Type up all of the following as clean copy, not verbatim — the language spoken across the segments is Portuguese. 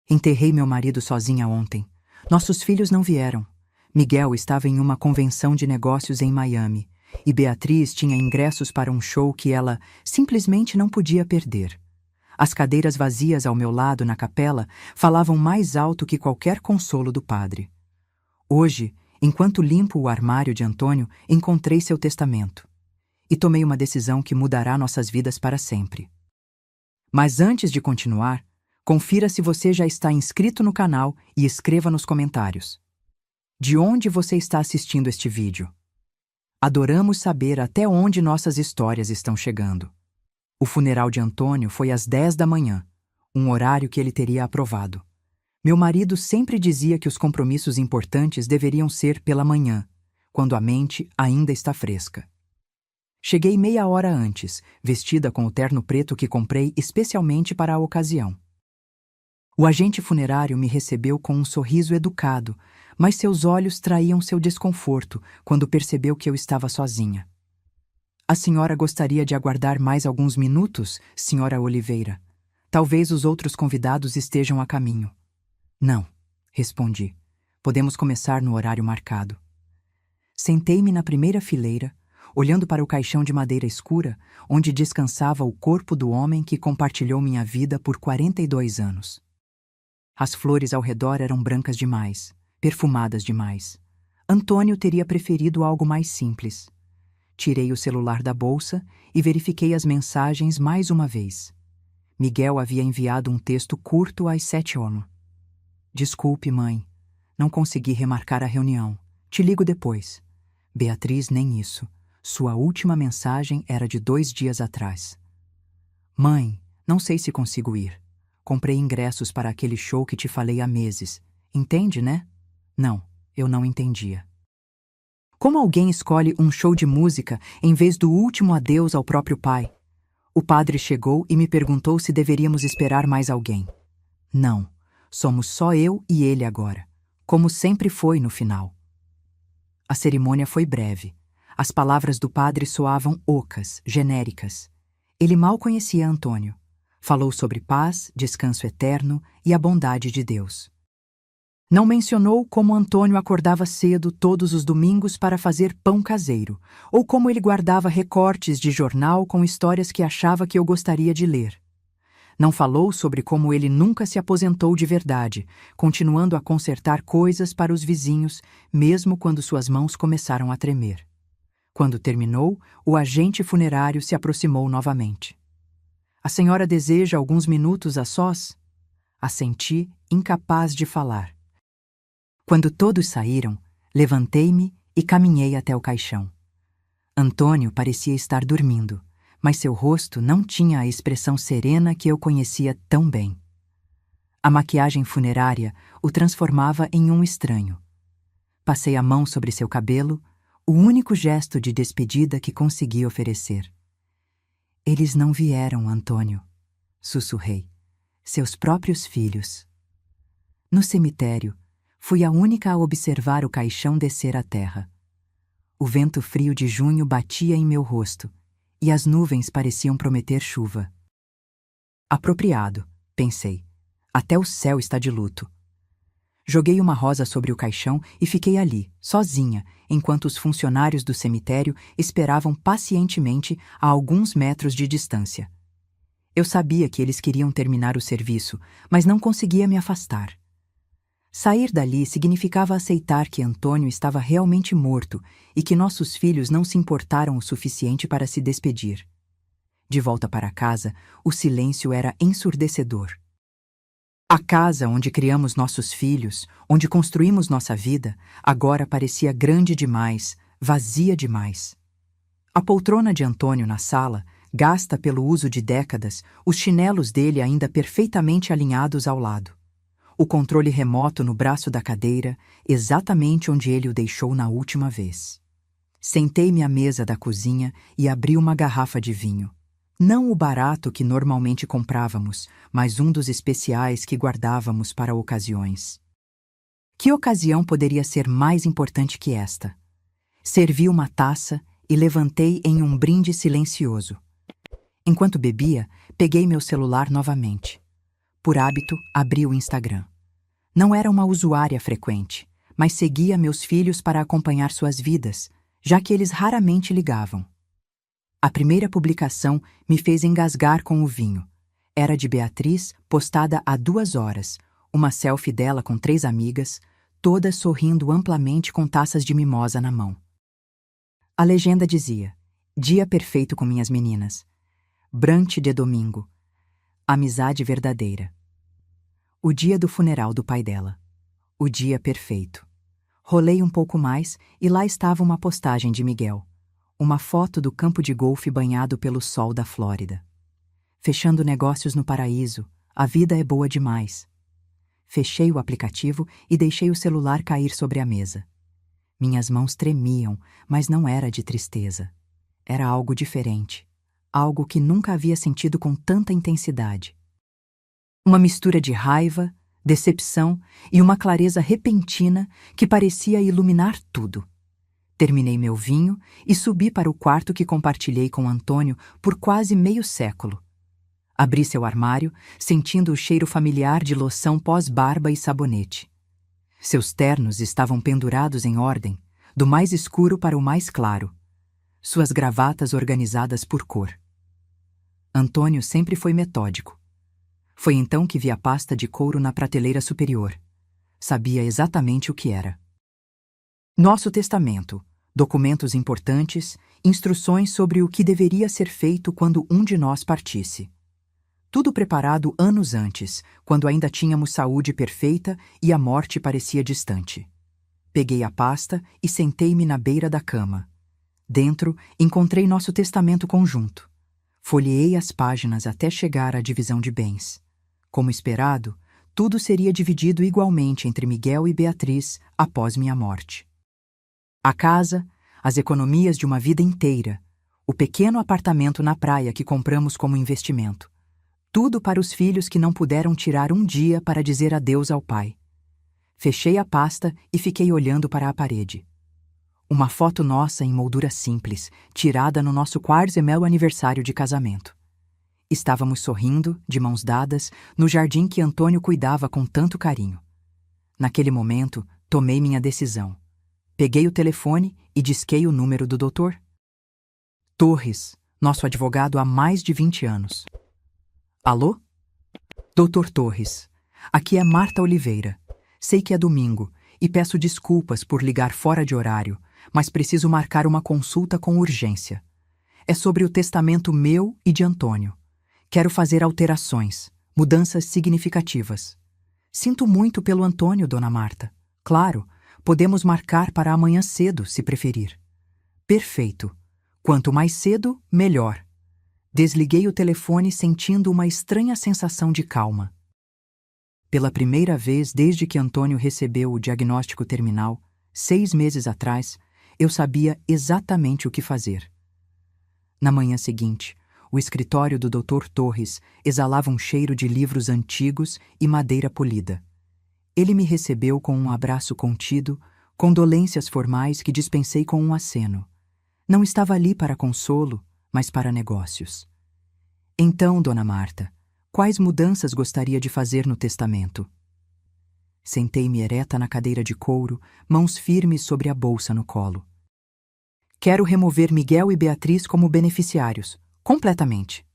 Enterrei meu marido sozinha ontem. Nossos filhos não vieram. Miguel estava em uma convenção de negócios em Miami e Beatriz tinha ingressos para um show que ela simplesmente não podia perder. As cadeiras vazias ao meu lado na capela falavam mais alto que qualquer consolo do padre. Hoje, enquanto limpo o armário de Antônio, encontrei seu testamento. E tomei uma decisão que mudará nossas vidas para sempre. Mas antes de continuar, confira se você já está inscrito no canal e escreva nos comentários. De onde você está assistindo este vídeo? Adoramos saber até onde nossas histórias estão chegando. O funeral de Antônio foi às 10 da manhã, um horário que ele teria aprovado. Meu marido sempre dizia que os compromissos importantes deveriam ser pela manhã, quando a mente ainda está fresca. Cheguei meia hora antes, vestida com o terno preto que comprei especialmente para a ocasião. O agente funerário me recebeu com um sorriso educado, mas seus olhos traíam seu desconforto quando percebeu que eu estava sozinha. A senhora gostaria de aguardar mais alguns minutos, senhora Oliveira? Talvez os outros convidados estejam a caminho. Não, respondi. Podemos começar no horário marcado. Sentei-me na primeira fileira, olhando para o caixão de madeira escura, onde descansava o corpo do homem que compartilhou minha vida por 42 anos. As flores ao redor eram brancas demais, perfumadas demais. Antônio teria preferido algo mais simples. Tirei o celular da bolsa e verifiquei as mensagens mais uma vez. Miguel havia enviado um texto curto às 7h. Desculpe, mãe. Não consegui remarcar a reunião. Te ligo depois. Beatriz, nem isso. Sua última mensagem era de 2 dias atrás. Mãe, não sei se consigo ir. Comprei ingressos para aquele show que te falei há meses. Entende, né? Não, eu não entendia. Como alguém escolhe um show de música em vez do último adeus ao próprio pai? O padre chegou e me perguntou se deveríamos esperar mais alguém. Não, somos só eu e ele agora, como sempre foi no final. A cerimônia foi breve. As palavras do padre soavam ocas, genéricas. Ele mal conhecia Antônio. Falou sobre paz, descanso eterno e a bondade de Deus. Não mencionou como Antônio acordava cedo todos os domingos para fazer pão caseiro, ou como ele guardava recortes de jornal com histórias que achava que eu gostaria de ler. Não falou sobre como ele nunca se aposentou de verdade, continuando a consertar coisas para os vizinhos, mesmo quando suas mãos começaram a tremer. Quando terminou, o agente funerário se aproximou novamente. A senhora deseja alguns minutos a sós? Assenti, incapaz de falar. Quando todos saíram, levantei-me e caminhei até o caixão. Antônio parecia estar dormindo, mas seu rosto não tinha a expressão serena que eu conhecia tão bem. A maquiagem funerária o transformava em um estranho. Passei a mão sobre seu cabelo, o único gesto de despedida que consegui oferecer. Eles não vieram, Antônio, sussurrei. Seus próprios filhos. No cemitério, fui a única a observar o caixão descer à terra. O vento frio de junho batia em meu rosto, e as nuvens pareciam prometer chuva. Apropriado, pensei. Até o céu está de luto. Joguei uma rosa sobre o caixão e fiquei ali, sozinha, enquanto os funcionários do cemitério esperavam pacientemente a alguns metros de distância. Eu sabia que eles queriam terminar o serviço, mas não conseguia me afastar. Sair dali significava aceitar que Antônio estava realmente morto e que nossos filhos não se importaram o suficiente para se despedir. De volta para casa, o silêncio era ensurdecedor. A casa onde criamos nossos filhos, onde construímos nossa vida, agora parecia grande demais, vazia demais. A poltrona de Antônio na sala, gasta pelo uso de décadas, os chinelos dele ainda perfeitamente alinhados ao lado. O controle remoto no braço da cadeira, exatamente onde ele o deixou na última vez. Sentei-me à mesa da cozinha e abri uma garrafa de vinho. Não o barato que normalmente comprávamos, mas um dos especiais que guardávamos para ocasiões. Que ocasião poderia ser mais importante que esta? Servi uma taça e levantei em um brinde silencioso. Enquanto bebia, peguei meu celular novamente. Por hábito, abri o Instagram. Não era uma usuária frequente, mas seguia meus filhos para acompanhar suas vidas, já que eles raramente ligavam. A primeira publicação me fez engasgar com o vinho. Era de Beatriz, postada há 2 horas, uma selfie dela com 3 amigas, todas sorrindo amplamente com taças de mimosa na mão. A legenda dizia: dia perfeito com minhas meninas. Brunch de domingo. Amizade verdadeira. O dia do funeral do pai dela. O dia perfeito. Rolei um pouco mais e lá estava uma postagem de Miguel. Uma foto do campo de golfe banhado pelo sol da Flórida. Fechando negócios no paraíso, a vida é boa demais. Fechei o aplicativo e deixei o celular cair sobre a mesa. Minhas mãos tremiam, mas não era de tristeza. Era algo diferente. Algo que nunca havia sentido com tanta intensidade. Uma mistura de raiva, decepção e uma clareza repentina que parecia iluminar tudo. Terminei meu vinho e subi para o quarto que compartilhei com Antônio por quase meio século. Abri seu armário, sentindo o cheiro familiar de loção pós-barba e sabonete. Seus ternos estavam pendurados em ordem, do mais escuro para o mais claro. Suas gravatas organizadas por cor. Antônio sempre foi metódico. Foi então que vi a pasta de couro na prateleira superior. Sabia exatamente o que era. Nosso testamento, documentos importantes, instruções sobre o que deveria ser feito quando um de nós partisse. Tudo preparado anos antes, quando ainda tínhamos saúde perfeita e a morte parecia distante. Peguei a pasta e sentei-me na beira da cama. Dentro, encontrei nosso testamento conjunto. Folheei as páginas até chegar à divisão de bens. Como esperado, tudo seria dividido igualmente entre Miguel e Beatriz após minha morte. A casa, as economias de uma vida inteira, o pequeno apartamento na praia que compramos como investimento. Tudo para os filhos que não puderam tirar um dia para dizer adeus ao pai. Fechei a pasta e fiquei olhando para a parede. Uma foto nossa em moldura simples, tirada no nosso 40º aniversário de casamento. Estávamos sorrindo, de mãos dadas, no jardim que Antônio cuidava com tanto carinho. Naquele momento, tomei minha decisão. Peguei o telefone e disquei o número do doutor Torres, nosso advogado há mais de 20 anos. Alô? Doutor Torres, aqui é Marta Oliveira. Sei que é domingo e peço desculpas por ligar fora de horário, mas preciso marcar uma consulta com urgência. É sobre o testamento meu e de Antônio. Quero fazer alterações, mudanças significativas. Sinto muito pelo Antônio, dona Marta. Claro, podemos marcar para amanhã cedo, se preferir. Perfeito. Quanto mais cedo, melhor. Desliguei o telefone sentindo uma estranha sensação de calma. Pela primeira vez desde que Antônio recebeu o diagnóstico terminal, 6 meses atrás, eu sabia exatamente o que fazer. Na manhã seguinte, o escritório do Dr. Torres exalava um cheiro de livros antigos e madeira polida. Ele me recebeu com um abraço contido, condolências formais que dispensei com um aceno. Não estava ali para consolo, mas para negócios. Então, dona Marta, quais mudanças gostaria de fazer no testamento? Sentei-me ereta na cadeira de couro, mãos firmes sobre a bolsa no colo. Quero remover Miguel e Beatriz como beneficiários, completamente.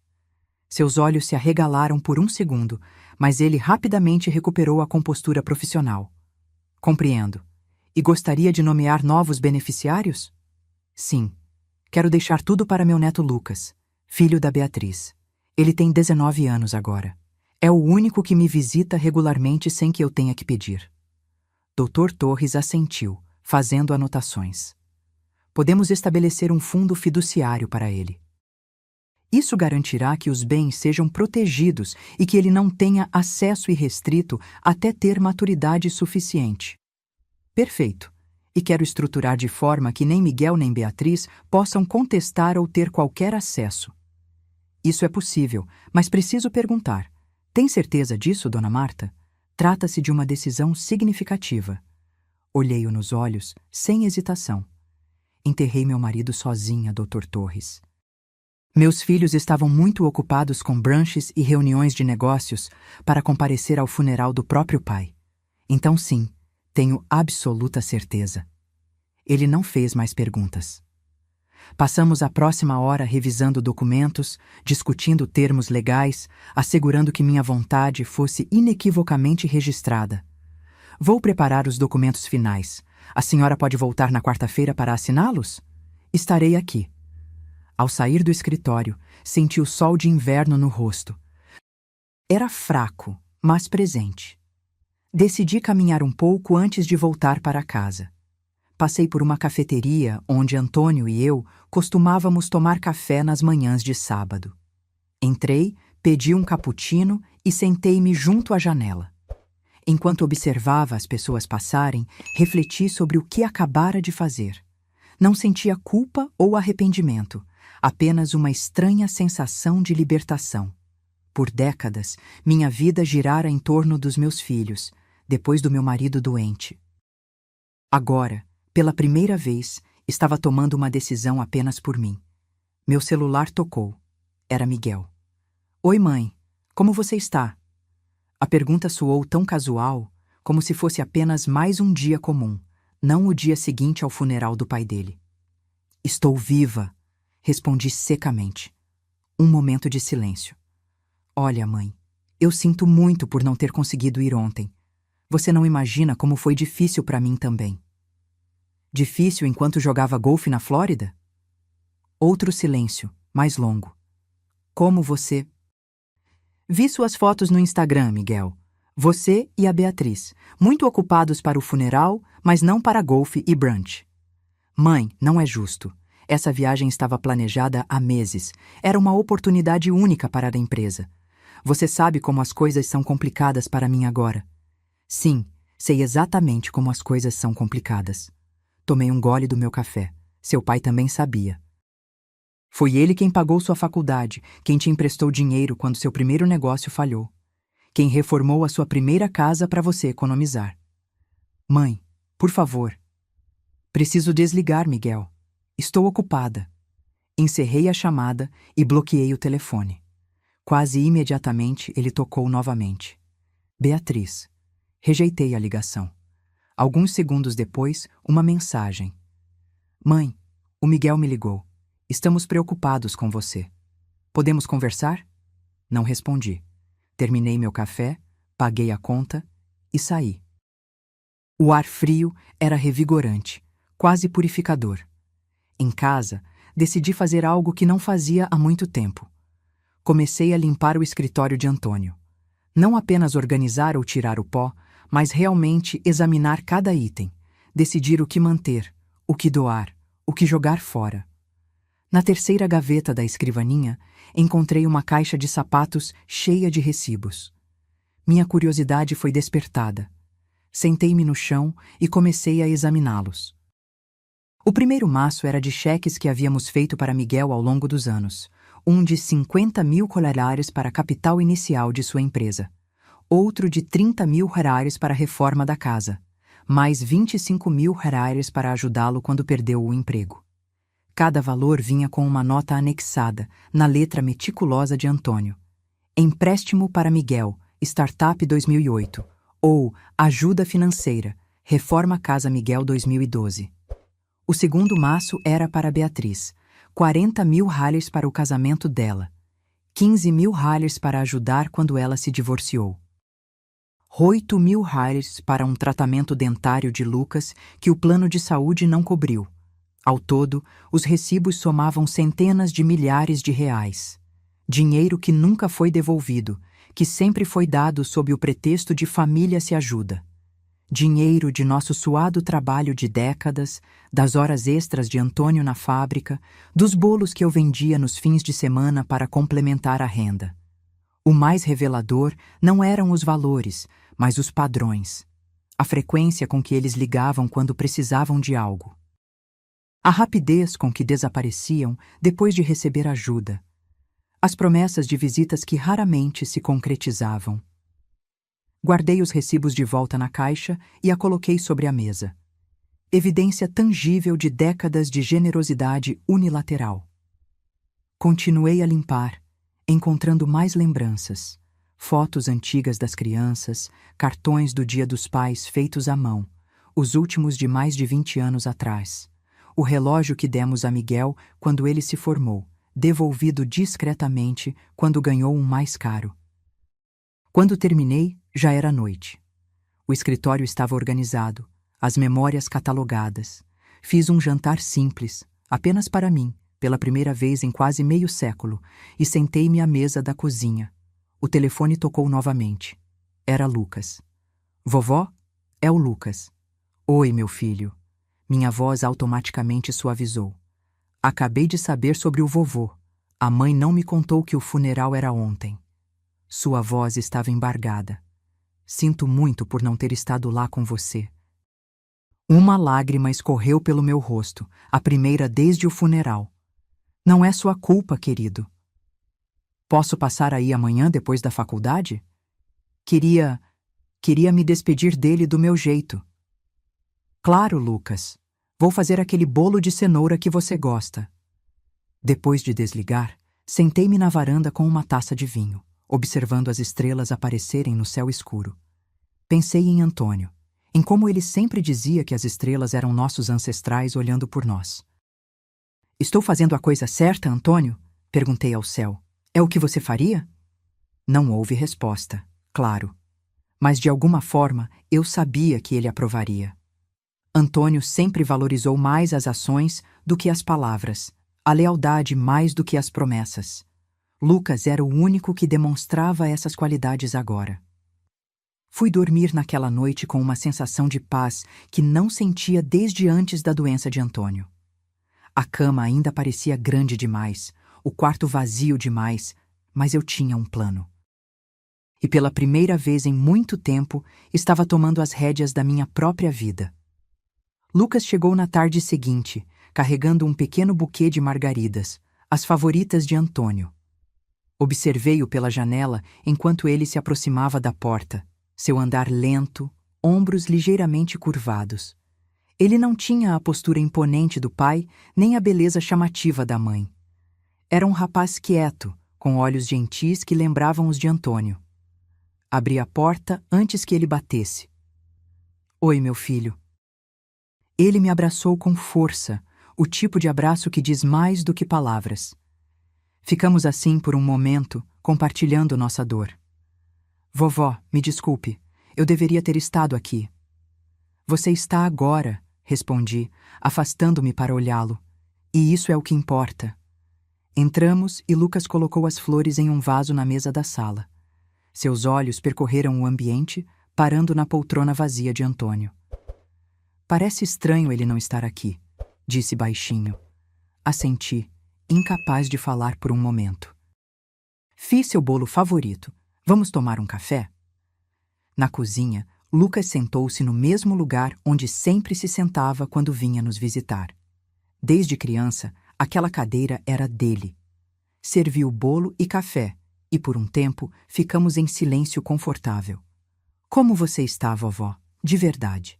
Seus olhos se arregalaram por um segundo, mas ele rapidamente recuperou a compostura profissional. Compreendo. E gostaria de nomear novos beneficiários? Sim. Quero deixar tudo para meu neto Lucas, filho da Beatriz. Ele tem 19 anos agora. É o único que me visita regularmente sem que eu tenha que pedir. Dr. Torres assentiu, fazendo anotações. Podemos estabelecer um fundo fiduciário para ele. Isso garantirá que os bens sejam protegidos e que ele não tenha acesso irrestrito até ter maturidade suficiente. Perfeito. E quero estruturar de forma que nem Miguel nem Beatriz possam contestar ou ter qualquer acesso. Isso é possível, mas preciso perguntar. Tem certeza disso, dona Marta? Trata-se de uma decisão significativa. Olhei-o nos olhos, sem hesitação. Enterrei meu marido sozinha, Dr. Torres. Meus filhos estavam muito ocupados com brunches e reuniões de negócios para comparecer ao funeral do próprio pai. Então, sim, tenho absoluta certeza. Ele não fez mais perguntas. Passamos a próxima hora revisando documentos, discutindo termos legais, assegurando que minha vontade fosse inequivocamente registrada. Vou preparar os documentos finais. A senhora pode voltar na quarta-feira para assiná-los? Estarei aqui. Ao sair do escritório, senti o sol de inverno no rosto. Era fraco, mas presente. Decidi caminhar um pouco antes de voltar para casa. Passei por uma cafeteria onde Antônio e eu costumávamos tomar café nas manhãs de sábado. Entrei, pedi um cappuccino e sentei-me junto à janela. Enquanto observava as pessoas passarem, refleti sobre o que acabara de fazer. Não sentia culpa ou arrependimento, apenas uma estranha sensação de libertação. Por décadas, minha vida girara em torno dos meus filhos, depois do meu marido doente. Agora, pela primeira vez, estava tomando uma decisão apenas por mim. Meu celular tocou. Era Miguel. Oi, mãe. Como você está? A pergunta soou tão casual, como se fosse apenas mais um dia comum, não o dia seguinte ao funeral do pai dele. Estou viva, respondi secamente. Um momento de silêncio. Olha, mãe, eu sinto muito por não ter conseguido ir ontem. Você não imagina como foi difícil para mim também. Difícil enquanto jogava golfe na Flórida? Outro silêncio, mais longo. Como você... Vi suas fotos no Instagram, Miguel. Você e a Beatriz, muito ocupados para o funeral, mas não para golfe e brunch. Mãe, não é justo. Essa viagem estava planejada há meses. Era uma oportunidade única para a empresa. Você sabe como as coisas são complicadas para mim agora. Sim, sei exatamente como as coisas são complicadas. Tomei um gole do meu café. Seu pai também sabia. Foi ele quem pagou sua faculdade, quem te emprestou dinheiro quando seu primeiro negócio falhou. Quem reformou a sua primeira casa para você economizar. Mãe, por favor. Preciso desligar, Miguel. Estou ocupada. Encerrei a chamada e bloqueei o telefone. Quase imediatamente ele tocou novamente. Beatriz. Rejeitei a ligação. Alguns segundos depois, uma mensagem. Mãe, o Miguel me ligou. Estamos preocupados com você. Podemos conversar? Não respondi. Terminei meu café, paguei a conta e saí. O ar frio era revigorante, quase purificador. Em casa, decidi fazer algo que não fazia há muito tempo. Comecei a limpar o escritório de Antônio. Não apenas organizar ou tirar o pó, mas realmente examinar cada item, decidir o que manter, o que doar, o que jogar fora. Na terceira gaveta da escrivaninha, encontrei uma caixa de sapatos cheia de recibos. Minha curiosidade foi despertada. Sentei-me no chão e comecei a examiná-los. O primeiro maço era de cheques que havíamos feito para Miguel ao longo dos anos, um de 50 mil colares para a capital inicial de sua empresa, outro de 30 mil reais para a reforma da casa, mais 25 mil reais para ajudá-lo quando perdeu o emprego. Cada valor vinha com uma nota anexada, na letra meticulosa de Antônio. Empréstimo para Miguel, Startup 2008, ou Ajuda Financeira, Reforma Casa Miguel 2012. O segundo maço era para Beatriz, 40 mil reais para o casamento dela, 15 mil reais para ajudar quando ela se divorciou. 8 mil reais para um tratamento dentário de Lucas que o plano de saúde não cobriu. Ao todo, os recibos somavam centenas de milhares de reais. Dinheiro que nunca foi devolvido, que sempre foi dado sob o pretexto de família se ajuda. Dinheiro de nosso suado trabalho de décadas, das horas extras de Antônio na fábrica, dos bolos que eu vendia nos fins de semana para complementar a renda. O mais revelador não eram os valores, mas os padrões. A frequência com que eles ligavam quando precisavam de algo. A rapidez com que desapareciam depois de receber ajuda. As promessas de visitas que raramente se concretizavam. Guardei os recibos de volta na caixa e a coloquei sobre a mesa. Evidência tangível de décadas de generosidade unilateral. Continuei a limpar, encontrando mais lembranças. Fotos antigas das crianças, cartões do Dia dos Pais feitos à mão, os últimos de mais de 20 anos atrás. O relógio que demos a Miguel quando ele se formou, devolvido discretamente quando ganhou um mais caro. Quando terminei, já era noite. O escritório estava organizado, as memórias catalogadas. Fiz um jantar simples, apenas para mim, pela primeira vez em quase meio século, e sentei-me à mesa da cozinha. O telefone tocou novamente. Era Lucas. Vovó? É o Lucas. Oi, meu filho. Minha voz automaticamente suavizou. Acabei de saber sobre o vovô. A mãe não me contou que o funeral era ontem. Sua voz estava embargada. Sinto muito por não ter estado lá com você. Uma lágrima escorreu pelo meu rosto, a primeira desde o funeral. Não é sua culpa, querido. Posso passar aí amanhã depois da faculdade? Queria me despedir dele do meu jeito. Claro, Lucas. Vou fazer aquele bolo de cenoura que você gosta. Depois de desligar, sentei-me na varanda com uma taça de vinho, observando as estrelas aparecerem no céu escuro. Pensei em Antônio, em como ele sempre dizia que as estrelas eram nossos ancestrais olhando por nós. Estou fazendo a coisa certa, Antônio? Perguntei ao céu. É o que você faria? Não houve resposta, claro. Mas de alguma forma eu sabia que ele aprovaria. Antônio sempre valorizou mais as ações do que as palavras, a lealdade mais do que as promessas. Lucas era o único que demonstrava essas qualidades agora. Fui dormir naquela noite com uma sensação de paz que não sentia desde antes da doença de Antônio. A cama ainda parecia grande demais, o quarto vazio demais, mas eu tinha um plano. E pela primeira vez em muito tempo, estava tomando as rédeas da minha própria vida. Lucas chegou na tarde seguinte, carregando um pequeno buquê de margaridas, as favoritas de Antônio. Observei-o pela janela enquanto ele se aproximava da porta, seu andar lento, ombros ligeiramente curvados. Ele não tinha a postura imponente do pai, nem a beleza chamativa da mãe. Era um rapaz quieto, com olhos gentis que lembravam os de Antônio. Abri a porta antes que ele batesse. Oi, meu filho. Ele me abraçou com força, o tipo de abraço que diz mais do que palavras. Ficamos assim por um momento, compartilhando nossa dor. Vovó, me desculpe, eu deveria ter estado aqui. Você está agora, respondi, afastando-me para olhá-lo. E isso é o que importa. Entramos e Lucas colocou as flores em um vaso na mesa da sala. Seus olhos percorreram o ambiente, parando na poltrona vazia de Antônio. Parece estranho ele não estar aqui, disse baixinho. Assenti, incapaz de falar por um momento. Fiz seu bolo favorito. Vamos tomar um café? Na cozinha, Lucas sentou-se no mesmo lugar onde sempre se sentava quando vinha nos visitar. Desde criança, aquela cadeira era dele. Serviu bolo e café, e por um tempo ficamos em silêncio confortável. Como você está, vovó? De verdade.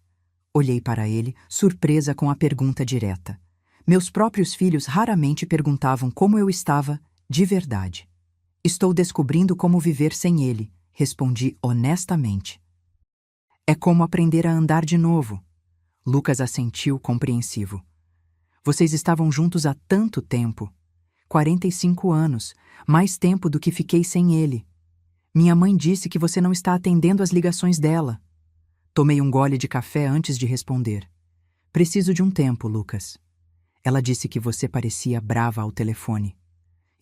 Olhei para ele, surpresa com a pergunta direta. Meus próprios filhos raramente perguntavam como eu estava de verdade. Estou descobrindo como viver sem ele, respondi honestamente. É como aprender a andar de novo. Lucas assentiu compreensivo. Vocês estavam juntos há tanto tempo. 45 anos, mais tempo do que fiquei sem ele. Minha mãe disse que você não está atendendo às ligações dela. Tomei um gole de café antes de responder. Preciso de um tempo, Lucas. Ela disse que você parecia brava ao telefone.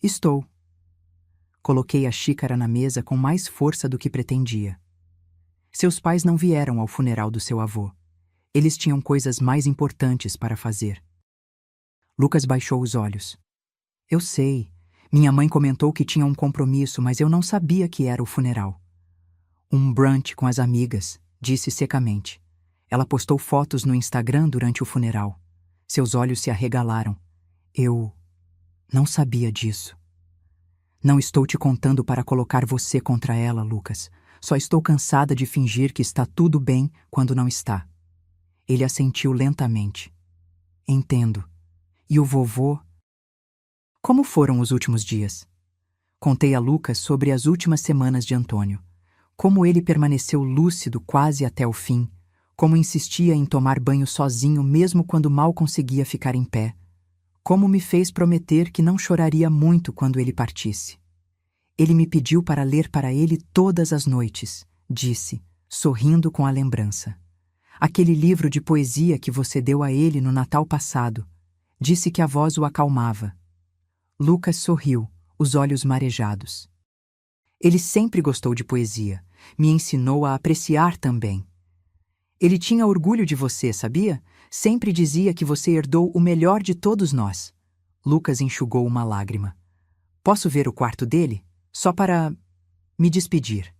Estou. Coloquei a xícara na mesa com mais força do que pretendia. Seus pais não vieram ao funeral do seu avô. Eles tinham coisas mais importantes para fazer. Lucas baixou os olhos. Eu sei. Minha mãe comentou que tinha um compromisso, mas eu não sabia que era o funeral. Um brunch com as amigas, disse secamente. Ela postou fotos no Instagram durante o funeral. Seus olhos se arregalaram. Eu não sabia disso. Não estou te contando para colocar você contra ela, Lucas. Só estou cansada de fingir que está tudo bem quando não está. Ele assentiu lentamente. Entendo. E o vovô? Como foram os últimos dias? Contei a Lucas sobre as últimas semanas de Antônio. Como ele permaneceu lúcido quase até o fim. Como insistia em tomar banho sozinho mesmo quando mal conseguia ficar em pé. Como me fez prometer que não choraria muito quando ele partisse. Ele me pediu para ler para ele todas as noites, disse, sorrindo com a lembrança. Aquele livro de poesia que você deu a ele no Natal passado. Disse que a voz o acalmava. Lucas sorriu, os olhos marejados. Ele sempre gostou de poesia. Me ensinou a apreciar também. Ele tinha orgulho de você, sabia? Sempre dizia que você herdou o melhor de todos nós. Lucas enxugou uma lágrima. Posso ver o quarto dele? Só para me despedir.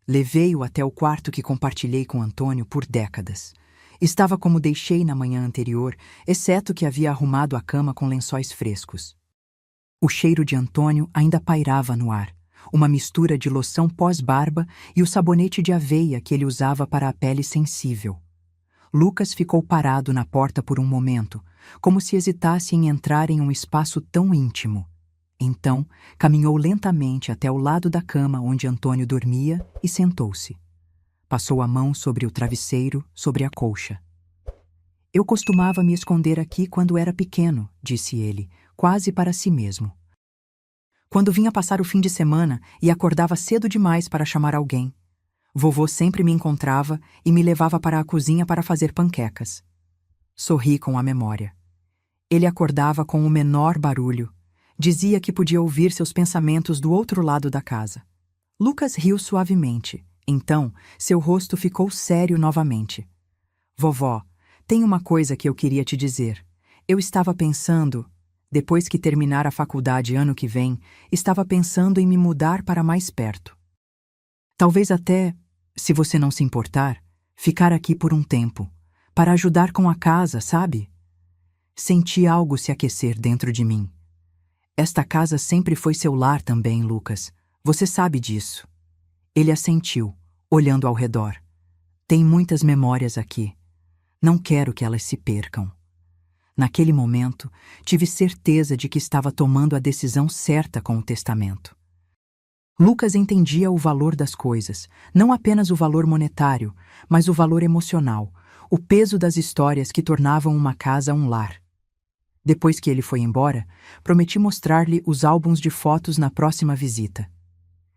Levei-o até o quarto que compartilhei com Antônio por décadas. Estava como deixei na manhã anterior, exceto que havia arrumado a cama com lençóis frescos. O cheiro de Antônio ainda pairava no ar, uma mistura de loção pós-barba e o sabonete de aveia que ele usava para a pele sensível. Lucas ficou parado na porta por um momento, como se hesitasse em entrar em um espaço tão íntimo. Então, caminhou lentamente até o lado da cama onde Antônio dormia e sentou-se. Passou a mão sobre o travesseiro, sobre a colcha. Eu costumava me esconder aqui quando era pequeno, disse ele, quase para si mesmo. Quando vinha passar o fim de semana e acordava cedo demais para chamar alguém. Vovô sempre me encontrava e me levava para a cozinha para fazer panquecas. Sorri com a memória. Ele acordava com o menor barulho. Dizia que podia ouvir seus pensamentos do outro lado da casa. Lucas riu suavemente. Então, seu rosto ficou sério novamente. Vovó, tem uma coisa que eu queria te dizer. Eu estava pensando, depois que terminar a faculdade ano que vem, estava pensando em me mudar para mais perto. Talvez até, se você não se importar, ficar aqui por um tempo, para ajudar com a casa, sabe? Senti algo se aquecer dentro de mim. Esta casa sempre foi seu lar também, Lucas. Você sabe disso. Ele assentiu, olhando ao redor. Tem muitas memórias aqui. Não quero que elas se percam. Naquele momento, tive certeza de que estava tomando a decisão certa com o testamento. Lucas entendia o valor das coisas, não apenas o valor monetário, mas o valor emocional, o peso das histórias que tornavam uma casa um lar. Depois que ele foi embora, prometi mostrar-lhe os álbuns de fotos na próxima visita.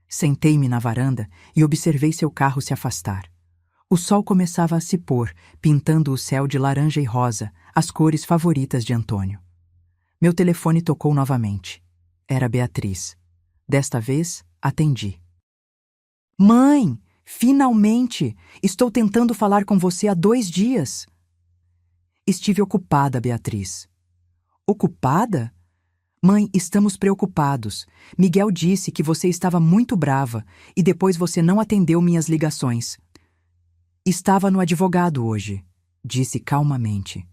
Sentei-me na varanda e observei seu carro se afastar. O sol começava a se pôr, pintando o céu de laranja e rosa, as cores favoritas de Antônio. Meu telefone tocou novamente. Era Beatriz. Desta vez, atendi. Mãe, finalmente! Estou tentando falar com você há 2 dias. Estive ocupada, Beatriz. Ocupada? Mãe, estamos preocupados. Miguel disse que você estava muito brava e depois você não atendeu minhas ligações. Estava no advogado hoje, disse calmamente.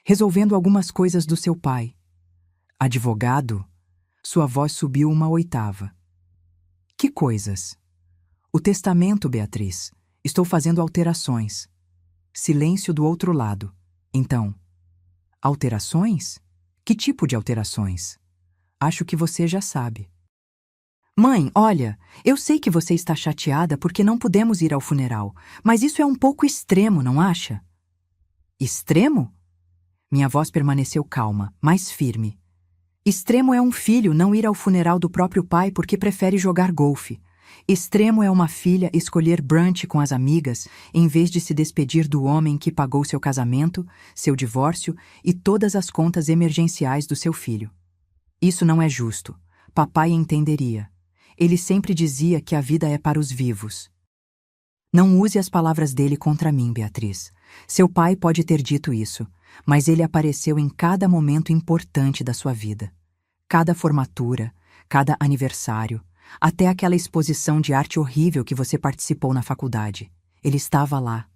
Resolvendo algumas coisas do seu pai. Advogado? Sua voz subiu uma oitava. Que coisas? O testamento, Beatriz. Estou fazendo alterações. Silêncio do outro lado. Então, alterações? Que tipo de alterações? Acho que você já sabe. Mãe, olha, eu sei que você está chateada porque não pudemos ir ao funeral, mas isso é um pouco extremo, não acha? Extremo? Minha voz permaneceu calma, mais firme. Extremo é um filho não ir ao funeral do próprio pai porque prefere jogar golfe. Extremo é uma filha escolher brunch com as amigas em vez de se despedir do homem que pagou seu casamento, seu divórcio e todas as contas emergenciais do seu filho. Isso não é justo. Papai entenderia. Ele sempre dizia que a vida é para os vivos. Não use as palavras dele contra mim, Beatriz. Seu pai pode ter dito isso, mas ele apareceu em cada momento importante da sua vida. Cada formatura, cada aniversário, até aquela exposição de arte horrível que você participou na faculdade. Ele estava lá.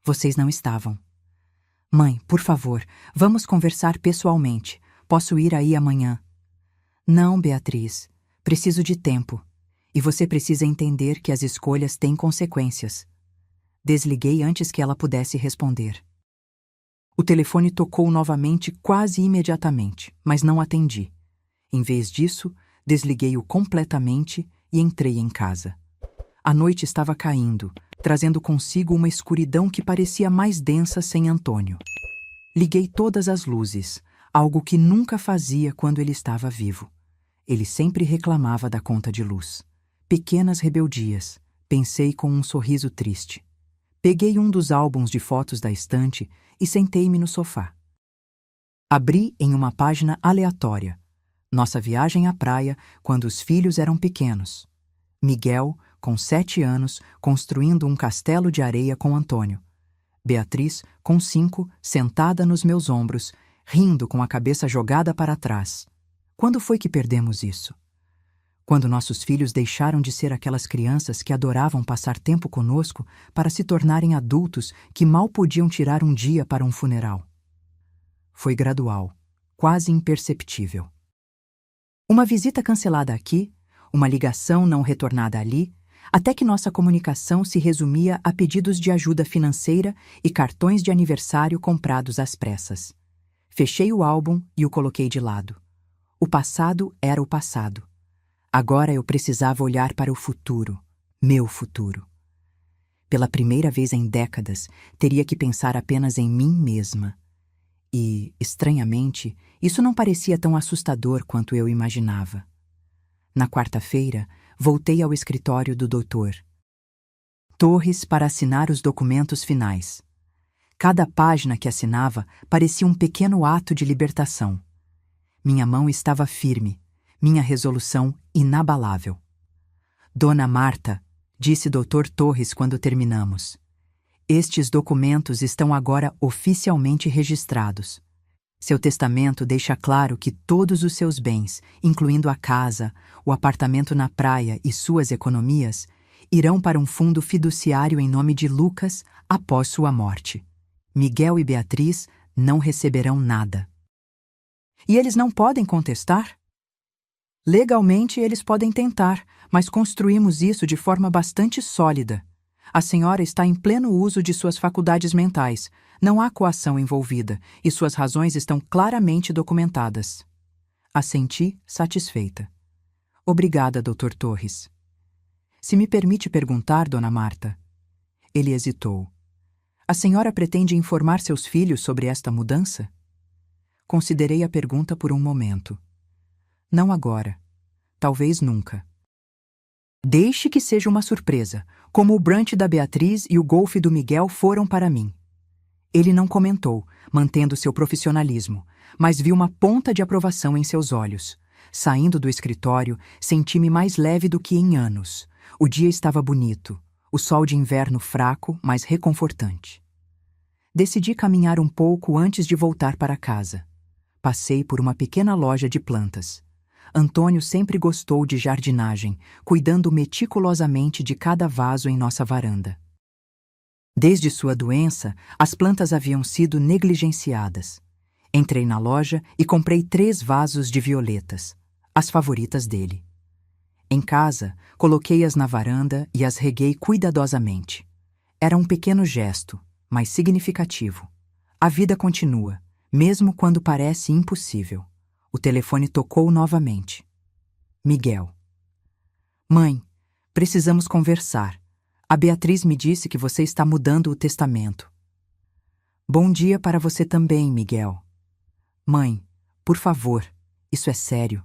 Vocês não estavam. Mãe, por favor, vamos conversar pessoalmente. Posso ir aí amanhã? Não, Beatriz. Preciso de tempo. E você precisa entender que as escolhas têm consequências. Desliguei antes que ela pudesse responder. O telefone tocou novamente quase imediatamente, mas não atendi. Em vez disso, desliguei-o completamente e entrei em casa. A noite estava caindo, trazendo consigo uma escuridão que parecia mais densa sem Antônio. Liguei todas as luzes, algo que nunca fazia quando ele estava vivo. Ele sempre reclamava da conta de luz. Pequenas rebeldias, pensei com um sorriso triste. Peguei um dos álbuns de fotos da estante e sentei-me no sofá. Abri em uma página aleatória. Nossa viagem à praia quando os filhos eram pequenos. Miguel, com 7 anos, construindo um castelo de areia com Antônio. Beatriz, com 5, sentada nos meus ombros, rindo com a cabeça jogada para trás. Quando foi que perdemos isso? Quando nossos filhos deixaram de ser aquelas crianças que adoravam passar tempo conosco para se tornarem adultos que mal podiam tirar um dia para um funeral. Foi gradual, quase imperceptível. Uma visita cancelada aqui, uma ligação não retornada ali, até que nossa comunicação se resumia a pedidos de ajuda financeira e cartões de aniversário comprados às pressas. Fechei o álbum e o coloquei de lado. O passado era o passado. Agora eu precisava olhar para o futuro, meu futuro. Pela primeira vez em décadas, teria que pensar apenas em mim mesma. E, estranhamente, isso não parecia tão assustador quanto eu imaginava. Na quarta-feira, voltei ao escritório do Dr. Torres para assinar os documentos finais. Cada página que assinava parecia um pequeno ato de libertação. Minha mão estava firme, minha resolução inabalável. Dona Marta, disse Dr. Torres quando terminamos, estes documentos estão agora oficialmente registrados. Seu testamento deixa claro que todos os seus bens, incluindo a casa, o apartamento na praia e suas economias, irão para um fundo fiduciário em nome de Lucas após sua morte. Miguel e Beatriz não receberão nada. E eles não podem contestar? Legalmente eles podem tentar, mas construímos isso de forma bastante sólida. A senhora está em pleno uso de suas faculdades mentais. Não há coação envolvida, e suas razões estão claramente documentadas. Assenti, satisfeita. Obrigada, Dr. Torres. Se me permite perguntar, Dona Marta. Ele hesitou. A senhora pretende informar seus filhos sobre esta mudança? Considerei a pergunta por um momento. Não agora. Talvez nunca. Deixe que seja uma surpresa, como o brunch da Beatriz e o golfe do Miguel foram para mim. Ele não comentou, mantendo seu profissionalismo, mas vi uma ponta de aprovação em seus olhos. Saindo do escritório, senti-me mais leve do que em anos. O dia estava bonito, o sol de inverno fraco, mas reconfortante. Decidi caminhar um pouco antes de voltar para casa. Passei por uma pequena loja de plantas. Antônio sempre gostou de jardinagem, cuidando meticulosamente de cada vaso em nossa varanda. Desde sua doença, as plantas haviam sido negligenciadas. Entrei na loja e comprei 3 vasos de violetas, as favoritas dele. Em casa, coloquei-as na varanda e as reguei cuidadosamente. Era um pequeno gesto, mas significativo. A vida continua, mesmo quando parece impossível. O telefone tocou novamente. Miguel. Mãe, precisamos conversar. A Beatriz me disse que você está mudando o testamento. Bom dia para você também, Miguel. Mãe, por favor, isso é sério.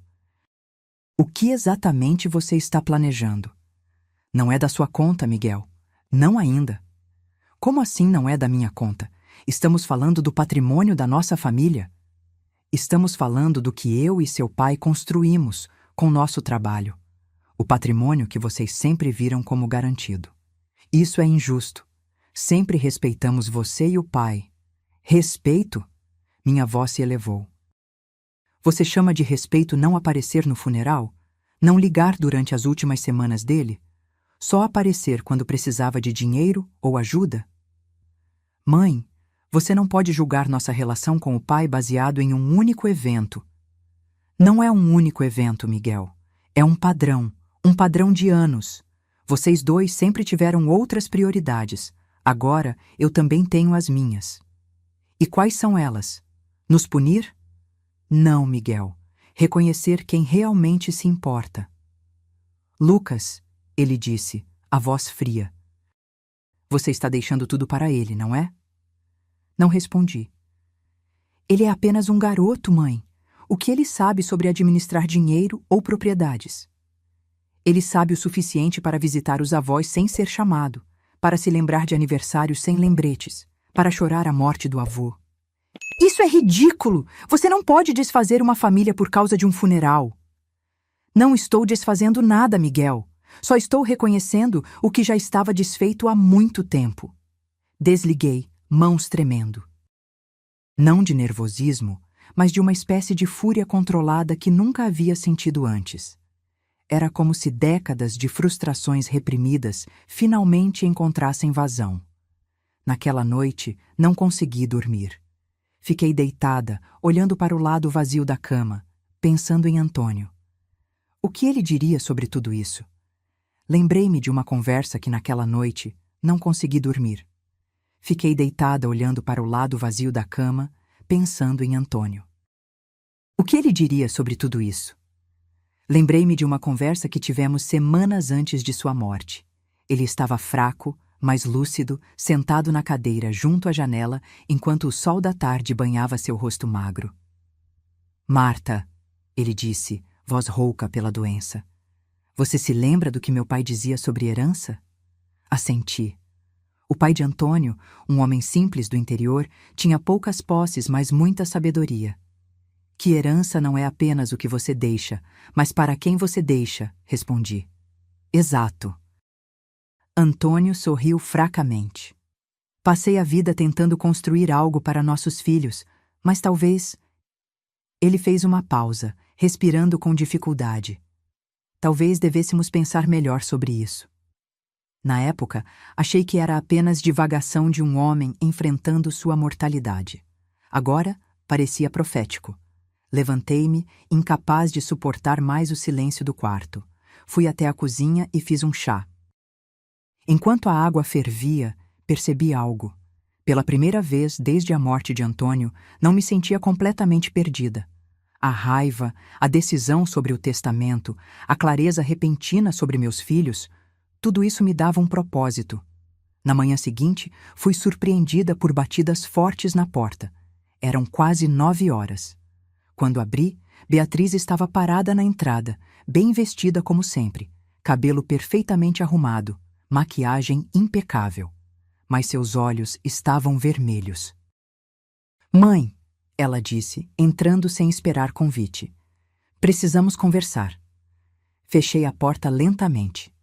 O que exatamente você está planejando? Não é da sua conta, Miguel. Não ainda. Como assim não é da minha conta? Estamos falando do patrimônio da nossa família. Estamos falando do que eu e seu pai construímos com nosso trabalho. O patrimônio que vocês sempre viram como garantido. Isso é injusto. Sempre respeitamos você e o pai. Respeito? Minha voz se elevou. Você chama de respeito não aparecer no funeral? Não ligar durante as últimas semanas dele? Só aparecer quando precisava de dinheiro ou ajuda? Mãe, você não pode julgar nossa relação com o pai baseado em um único evento. Não é um único evento, Miguel. É um padrão de anos. Vocês dois sempre tiveram outras prioridades. Agora, eu também tenho as minhas. E quais são elas? Nos punir? Não, Miguel. reconhecer quem realmente se importa. Lucas, ele disse, a voz fria. Você está deixando tudo para ele, não é? Não respondi. Ele é apenas um garoto, mãe. O que ele sabe sobre administrar dinheiro ou propriedades? Ele sabe o suficiente para visitar os avós sem ser chamado, para se lembrar de aniversários sem lembretes, para chorar a morte do avô. Isso é ridículo! Você não pode desfazer uma família por causa de um funeral. Não estou desfazendo nada, Miguel. Só estou reconhecendo o que já estava desfeito há muito tempo. Desliguei, mãos tremendo. Não de nervosismo, mas de uma espécie de fúria controlada que nunca havia sentido antes. Era como se décadas de frustrações reprimidas finalmente encontrassem vazão. Naquela noite, não consegui dormir. Fiquei deitada, olhando para o lado vazio da cama, pensando em Antônio. O que ele diria sobre tudo isso? Lembrei-me de uma conversa que naquela noite não consegui dormir. Fiquei deitada olhando para o lado vazio da cama, pensando em Antônio. O que ele diria sobre tudo isso? Lembrei-me de uma conversa que tivemos semanas antes de sua morte. Ele estava fraco, mas lúcido, sentado na cadeira junto à janela, enquanto o sol da tarde banhava seu rosto magro. Marta, ele disse, voz rouca pela doença. Você se lembra do que meu pai dizia sobre herança? Assenti. O pai de Antônio, um homem simples do interior, tinha poucas posses, mas muita sabedoria. Que herança não é apenas o que você deixa, mas para quem você deixa, respondi. Exato. Antônio sorriu fracamente. Passei a vida tentando construir algo para nossos filhos, mas talvez... Ele fez uma pausa, respirando com dificuldade. Talvez devêssemos pensar melhor sobre isso. Na época, achei que era apenas divagação de um homem enfrentando sua mortalidade. Agora, parecia profético. Levantei-me, incapaz de suportar mais o silêncio do quarto. Fui até a cozinha e fiz um chá. Enquanto a água fervia, percebi algo. Pela primeira vez desde a morte de Antônio, não me sentia completamente perdida. A raiva, a decisão sobre o testamento, a clareza repentina sobre meus filhos, tudo isso me dava um propósito. Na manhã seguinte, fui surpreendida por batidas fortes na porta. Eram quase 9 horas. Quando abri, Beatriz estava parada na entrada, bem vestida como sempre, cabelo perfeitamente arrumado, maquiagem impecável. Mas seus olhos estavam vermelhos. Mãe, ela disse, entrando sem esperar convite. Precisamos conversar. Fechei a porta lentamente.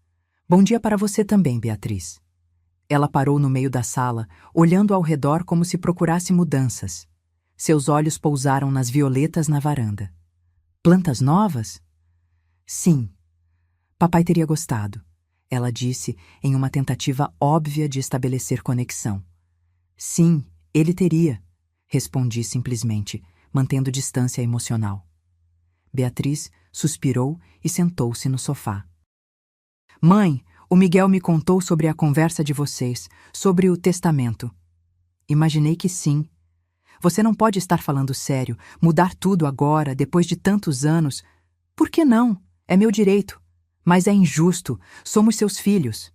Bom dia para você também, Beatriz. Ela parou no meio da sala, olhando ao redor como se procurasse mudanças. Seus olhos pousaram nas violetas na varanda. Plantas novas? Sim. Papai teria gostado, ela disse em uma tentativa óbvia de estabelecer conexão. Sim, ele teria, respondi simplesmente, mantendo distância emocional. Beatriz suspirou e sentou-se no sofá. Mãe, o Miguel me contou sobre a conversa de vocês, sobre o testamento. Imaginei que sim. Você não pode estar falando sério, mudar tudo agora, depois de tantos anos. Por que não? É meu direito. Mas é injusto. Somos seus filhos.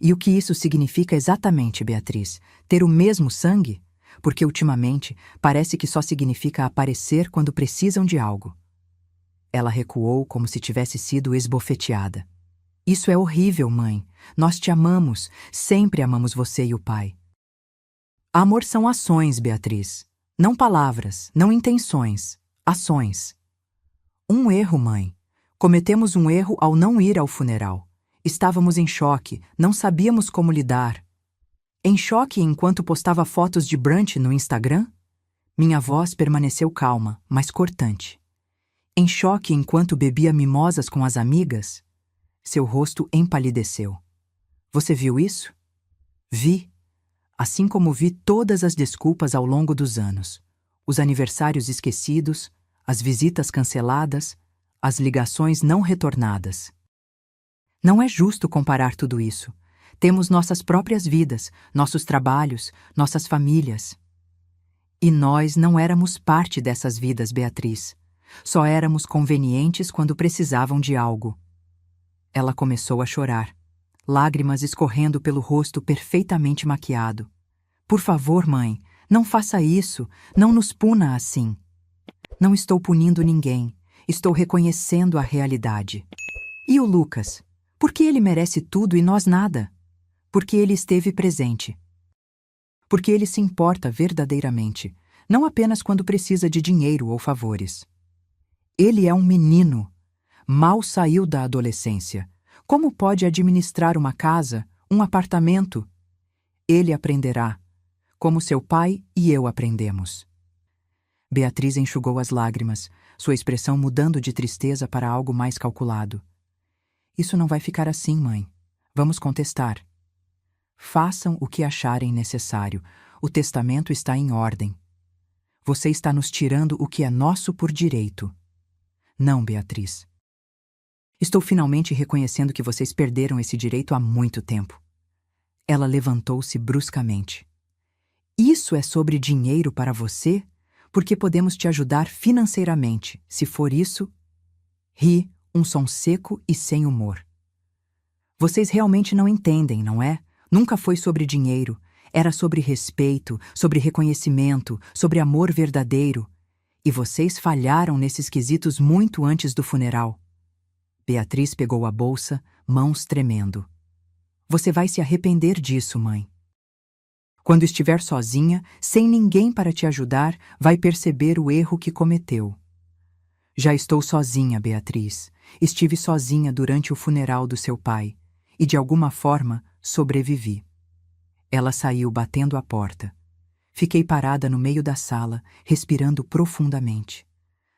E o que isso significa exatamente, Beatriz? Ter o mesmo sangue? Porque ultimamente parece que só significa aparecer quando precisam de algo. Ela recuou como se tivesse sido esbofeteada. Isso é horrível, mãe. Nós te amamos. Sempre amamos você e o pai. Amor são ações, Beatriz. Não palavras, não intenções. Ações. Um erro, mãe. Cometemos um erro ao não ir ao funeral. Estávamos em choque, não sabíamos como lidar. Em choque enquanto postava fotos de brunch no Instagram? Minha voz permaneceu calma, mas cortante. Em choque enquanto bebia mimosas com as amigas? Seu rosto empalideceu. Você viu isso? Vi. Assim como vi todas as desculpas ao longo dos anos. Os aniversários esquecidos, as visitas canceladas, as ligações não retornadas. Não é justo comparar tudo isso. Temos nossas próprias vidas, nossos trabalhos, nossas famílias. E nós não éramos parte dessas vidas, Beatriz. Só éramos convenientes quando precisavam de algo. Ela começou a chorar, lágrimas escorrendo pelo rosto perfeitamente maquiado. Por favor, mãe, não faça isso, não nos puna assim. Não estou punindo ninguém, estou reconhecendo a realidade. E o Lucas? Por que ele merece tudo e nós nada? Porque ele esteve presente. Porque ele se importa verdadeiramente, não apenas quando precisa de dinheiro ou favores. Ele é um menino. Mal saiu da adolescência. Como pode administrar uma casa, um apartamento? Ele aprenderá, como seu pai e eu aprendemos. Beatriz enxugou as lágrimas, sua expressão mudando de tristeza para algo mais calculado. Isso não vai ficar assim, mãe. Vamos contestar. Façam o que acharem necessário. O testamento está em ordem. Você está nos tirando o que é nosso por direito. Não, Beatriz. Estou finalmente reconhecendo que vocês perderam esse direito há muito tempo. Ela levantou-se bruscamente. Isso é sobre dinheiro para você? Porque podemos te ajudar financeiramente. Se for isso... Ri, um som seco e sem humor. Vocês realmente não entendem, não é? Nunca foi sobre dinheiro. Era sobre respeito, sobre reconhecimento, sobre amor verdadeiro. E vocês falharam nesses quesitos muito antes do funeral. Beatriz pegou a bolsa, mãos tremendo. Você vai se arrepender disso, mãe. Quando estiver sozinha, sem ninguém para te ajudar, vai perceber o erro que cometeu. Já estou sozinha, Beatriz. Estive sozinha durante o funeral do seu pai e, de alguma forma, sobrevivi. Ela saiu batendo a porta. Fiquei parada no meio da sala, respirando profundamente.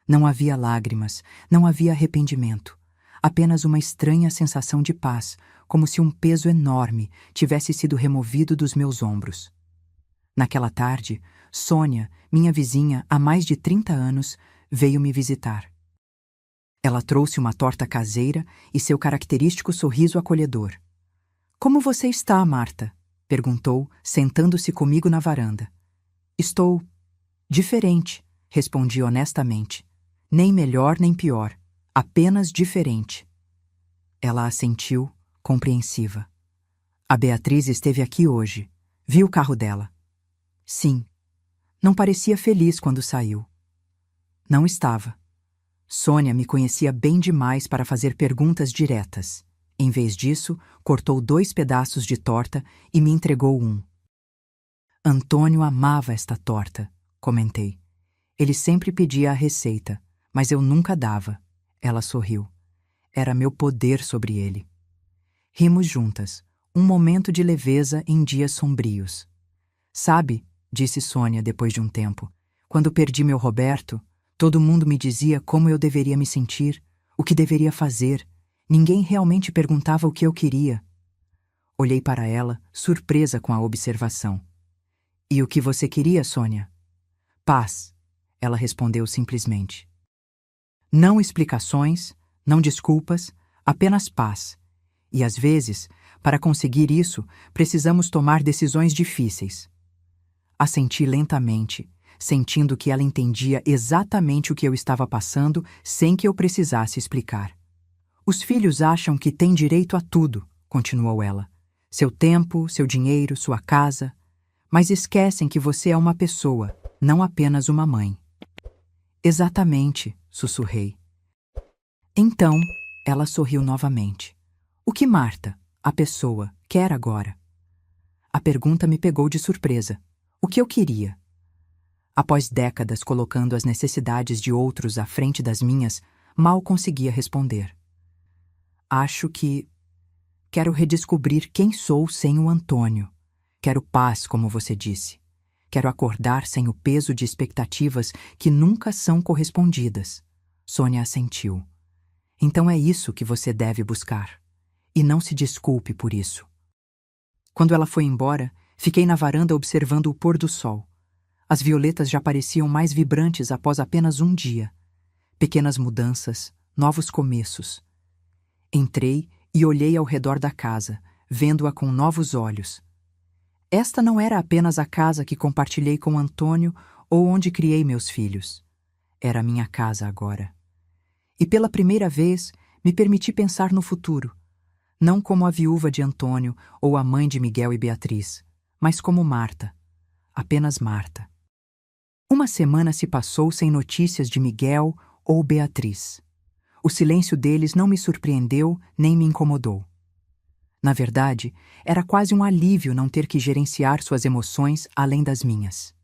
Não havia lágrimas, não havia arrependimento. Apenas uma estranha sensação de paz, como se um peso enorme tivesse sido removido dos meus ombros. Naquela tarde, Sônia, minha vizinha há mais de 30 anos, veio me visitar. Ela trouxe uma torta caseira e seu característico sorriso acolhedor. Como você está, Marta? Perguntou, sentando-se comigo na varanda. Estou diferente, respondi honestamente. Nem melhor nem pior, apenas diferente. Ela assentiu, compreensiva. A Beatriz esteve aqui hoje. Vi o carro dela. Sim. Não parecia feliz quando saiu. Não estava. Sônia me conhecia bem demais para fazer perguntas diretas. Em vez disso, cortou 2 pedaços de torta e me entregou um. Antônio amava esta torta, comentei. Ele sempre pedia a receita, mas eu nunca dava. Ela sorriu. Era meu poder sobre ele. Rimos juntas, um momento de leveza em dias sombrios. Sabe, disse Sônia depois de um tempo, quando perdi meu Roberto, todo mundo me dizia como eu deveria me sentir, o que deveria fazer. Ninguém realmente perguntava o que eu queria. Olhei para ela, surpresa com a observação. E o que você queria, Sônia? Paz, ela respondeu simplesmente. Não explicações, não desculpas, apenas paz. E às vezes, para conseguir isso, precisamos tomar decisões difíceis. Assenti lentamente, sentindo que ela entendia exatamente o que eu estava passando sem que eu precisasse explicar. Os filhos acham que têm direito a tudo, continuou ela. Seu tempo, seu dinheiro, sua casa. Mas esquecem que você é uma pessoa, não apenas uma mãe. Exatamente, sussurrei. Então, ela sorriu novamente. O que Marta, a pessoa, quer agora? A pergunta me pegou de surpresa. O que eu queria? Após décadas colocando as necessidades de outros à frente das minhas, mal conseguia responder. Acho que quero redescobrir quem sou sem o Antônio. Quero paz, como você disse. Quero acordar sem o peso de expectativas que nunca são correspondidas. Sônia assentiu. Então é isso que você deve buscar. E não se desculpe por isso. Quando ela foi embora, fiquei na varanda observando o pôr do sol. As violetas já pareciam mais vibrantes após apenas um dia. Pequenas mudanças, novos começos. Entrei e olhei ao redor da casa, vendo-a com novos olhos. Esta não era apenas a casa que compartilhei com Antônio ou onde criei meus filhos. Era a minha casa agora. E pela primeira vez, me permiti pensar no futuro, não como a viúva de Antônio ou a mãe de Miguel e Beatriz, mas como Marta, apenas Marta. Uma semana se passou sem notícias de Miguel ou Beatriz. O silêncio deles não me surpreendeu nem me incomodou. Na verdade, era quase um alívio não ter que gerenciar suas emoções além das minhas.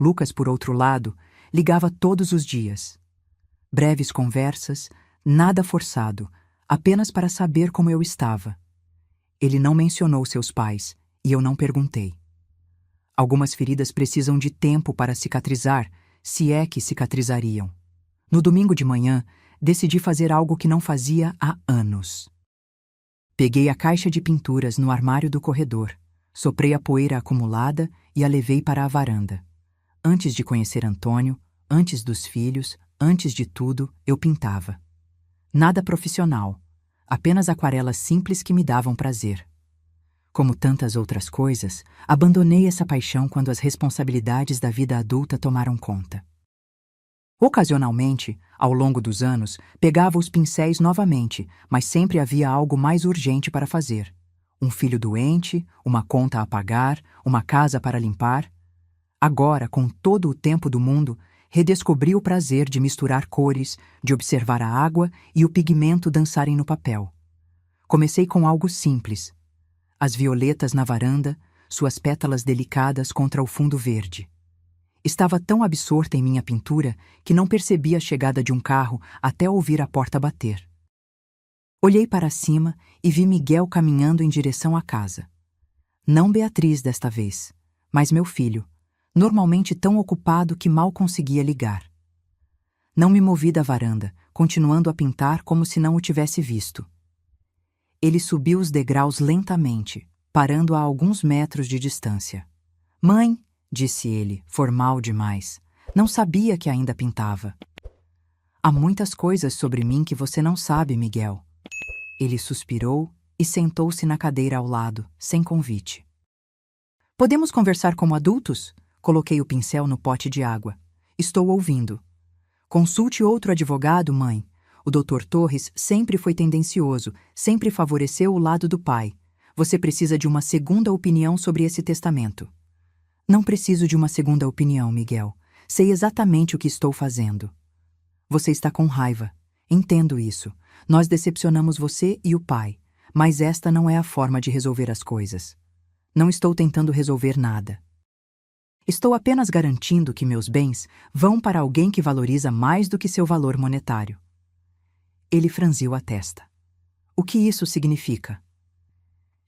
Lucas, por outro lado, ligava todos os dias. Breves conversas, nada forçado, apenas para saber como eu estava. Ele não mencionou seus pais, e eu não perguntei. Algumas feridas precisam de tempo para cicatrizar, se é que cicatrizariam. No domingo de manhã, decidi fazer algo que não fazia há anos. Peguei a caixa de pinturas no armário do corredor, soprei a poeira acumulada e a levei para a varanda. Antes de conhecer Antônio, antes dos filhos, antes de tudo, eu pintava. Nada profissional, apenas aquarelas simples que me davam prazer. Como tantas outras coisas, abandonei essa paixão quando as responsabilidades da vida adulta tomaram conta. Ocasionalmente, ao longo dos anos, pegava os pincéis novamente, mas sempre havia algo mais urgente para fazer. Um filho doente, uma conta a pagar, uma casa para limpar. Agora, com todo o tempo do mundo, redescobri o prazer de misturar cores, de observar a água e o pigmento dançarem no papel. Comecei com algo simples. As violetas na varanda, suas pétalas delicadas contra o fundo verde. Estava tão absorta em minha pintura que não percebi a chegada de um carro até ouvir a porta bater. Olhei para cima e vi Miguel caminhando em direção à casa. Não Beatriz desta vez, mas meu filho, normalmente tão ocupado que mal conseguia ligar. Não me movi da varanda, continuando a pintar como se não o tivesse visto. Ele subiu os degraus lentamente, parando a alguns metros de distância. "Mãe", disse ele, formal demais. "Não sabia que ainda pintava." "Há muitas coisas sobre mim que você não sabe, Miguel." Ele suspirou e sentou-se na cadeira ao lado, sem convite. "Podemos conversar como adultos?" Coloquei o pincel no pote de água. "Estou ouvindo." "Consulte outro advogado, mãe. O Dr. Torres sempre foi tendencioso, sempre favoreceu o lado do pai. Você precisa de uma segunda opinião sobre esse testamento." "Não preciso de uma segunda opinião, Miguel. Sei exatamente o que estou fazendo." "Você está com raiva. Entendo isso. Nós decepcionamos você e o pai. Mas esta não é a forma de resolver as coisas. Não estou tentando resolver nada. Estou apenas garantindo que meus bens vão para alguém que valoriza mais do que seu valor monetário." Ele franziu a testa. "O que isso significa?"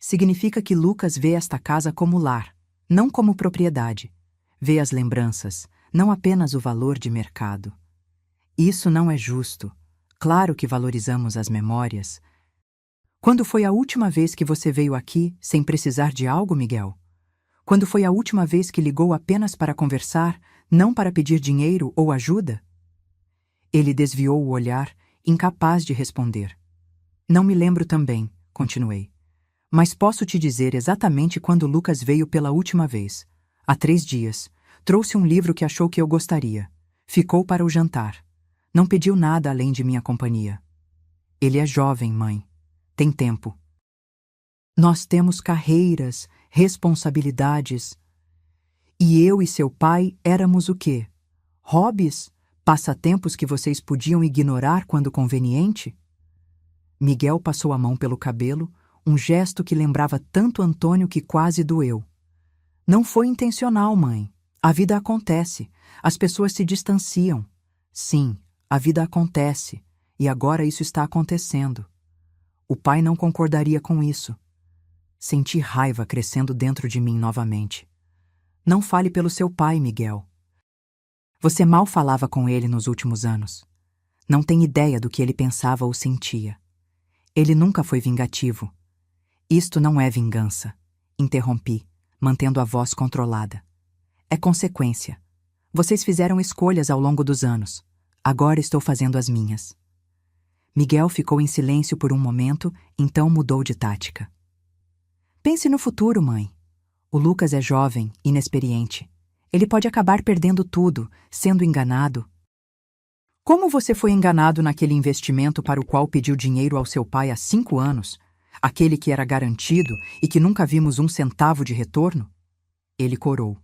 "Significa que Lucas vê esta casa como lar, não como propriedade. Vê as lembranças, não apenas o valor de mercado. Isso não é justo. Claro que valorizamos as memórias." "Quando foi a última vez que você veio aqui sem precisar de algo, Miguel? Quando foi a última vez que ligou apenas para conversar, não para pedir dinheiro ou ajuda?" Ele desviou o olhar, incapaz de responder. "Não me lembro também", continuei. "Mas posso te dizer exatamente quando Lucas veio pela última vez. Há 3 dias. Trouxe um livro que achou que eu gostaria. Ficou para o jantar. Não pediu nada além de minha companhia. Ele é jovem, mãe. Tem tempo. Nós temos carreiras, responsabilidades. E eu e seu pai éramos o quê? Hobbies? Passatempos que vocês podiam ignorar quando conveniente?" Miguel passou a mão pelo cabelo, um gesto que lembrava tanto Antônio que quase doeu. "Não foi intencional, mãe. A vida acontece. As pessoas se distanciam. Sim, a vida acontece. E agora isso está acontecendo." O pai não concordaria com isso. Senti raiva crescendo dentro de mim novamente. "Não fale pelo seu pai, Miguel. Você mal falava com ele nos últimos anos. Não tem ideia do que ele pensava ou sentia. Ele nunca foi vingativo." "Isto não é vingança", interrompi, mantendo a voz controlada. "É consequência. Vocês fizeram escolhas ao longo dos anos. Agora estou fazendo as minhas." Miguel ficou em silêncio por um momento, então mudou de tática. "Pense no futuro, mãe. O Lucas é jovem, inexperiente. Ele pode acabar perdendo tudo, sendo enganado." Como você foi enganado naquele investimento para o qual pediu dinheiro ao seu pai há 5 anos? Aquele que era garantido e que nunca vimos um centavo de retorno? Ele corou.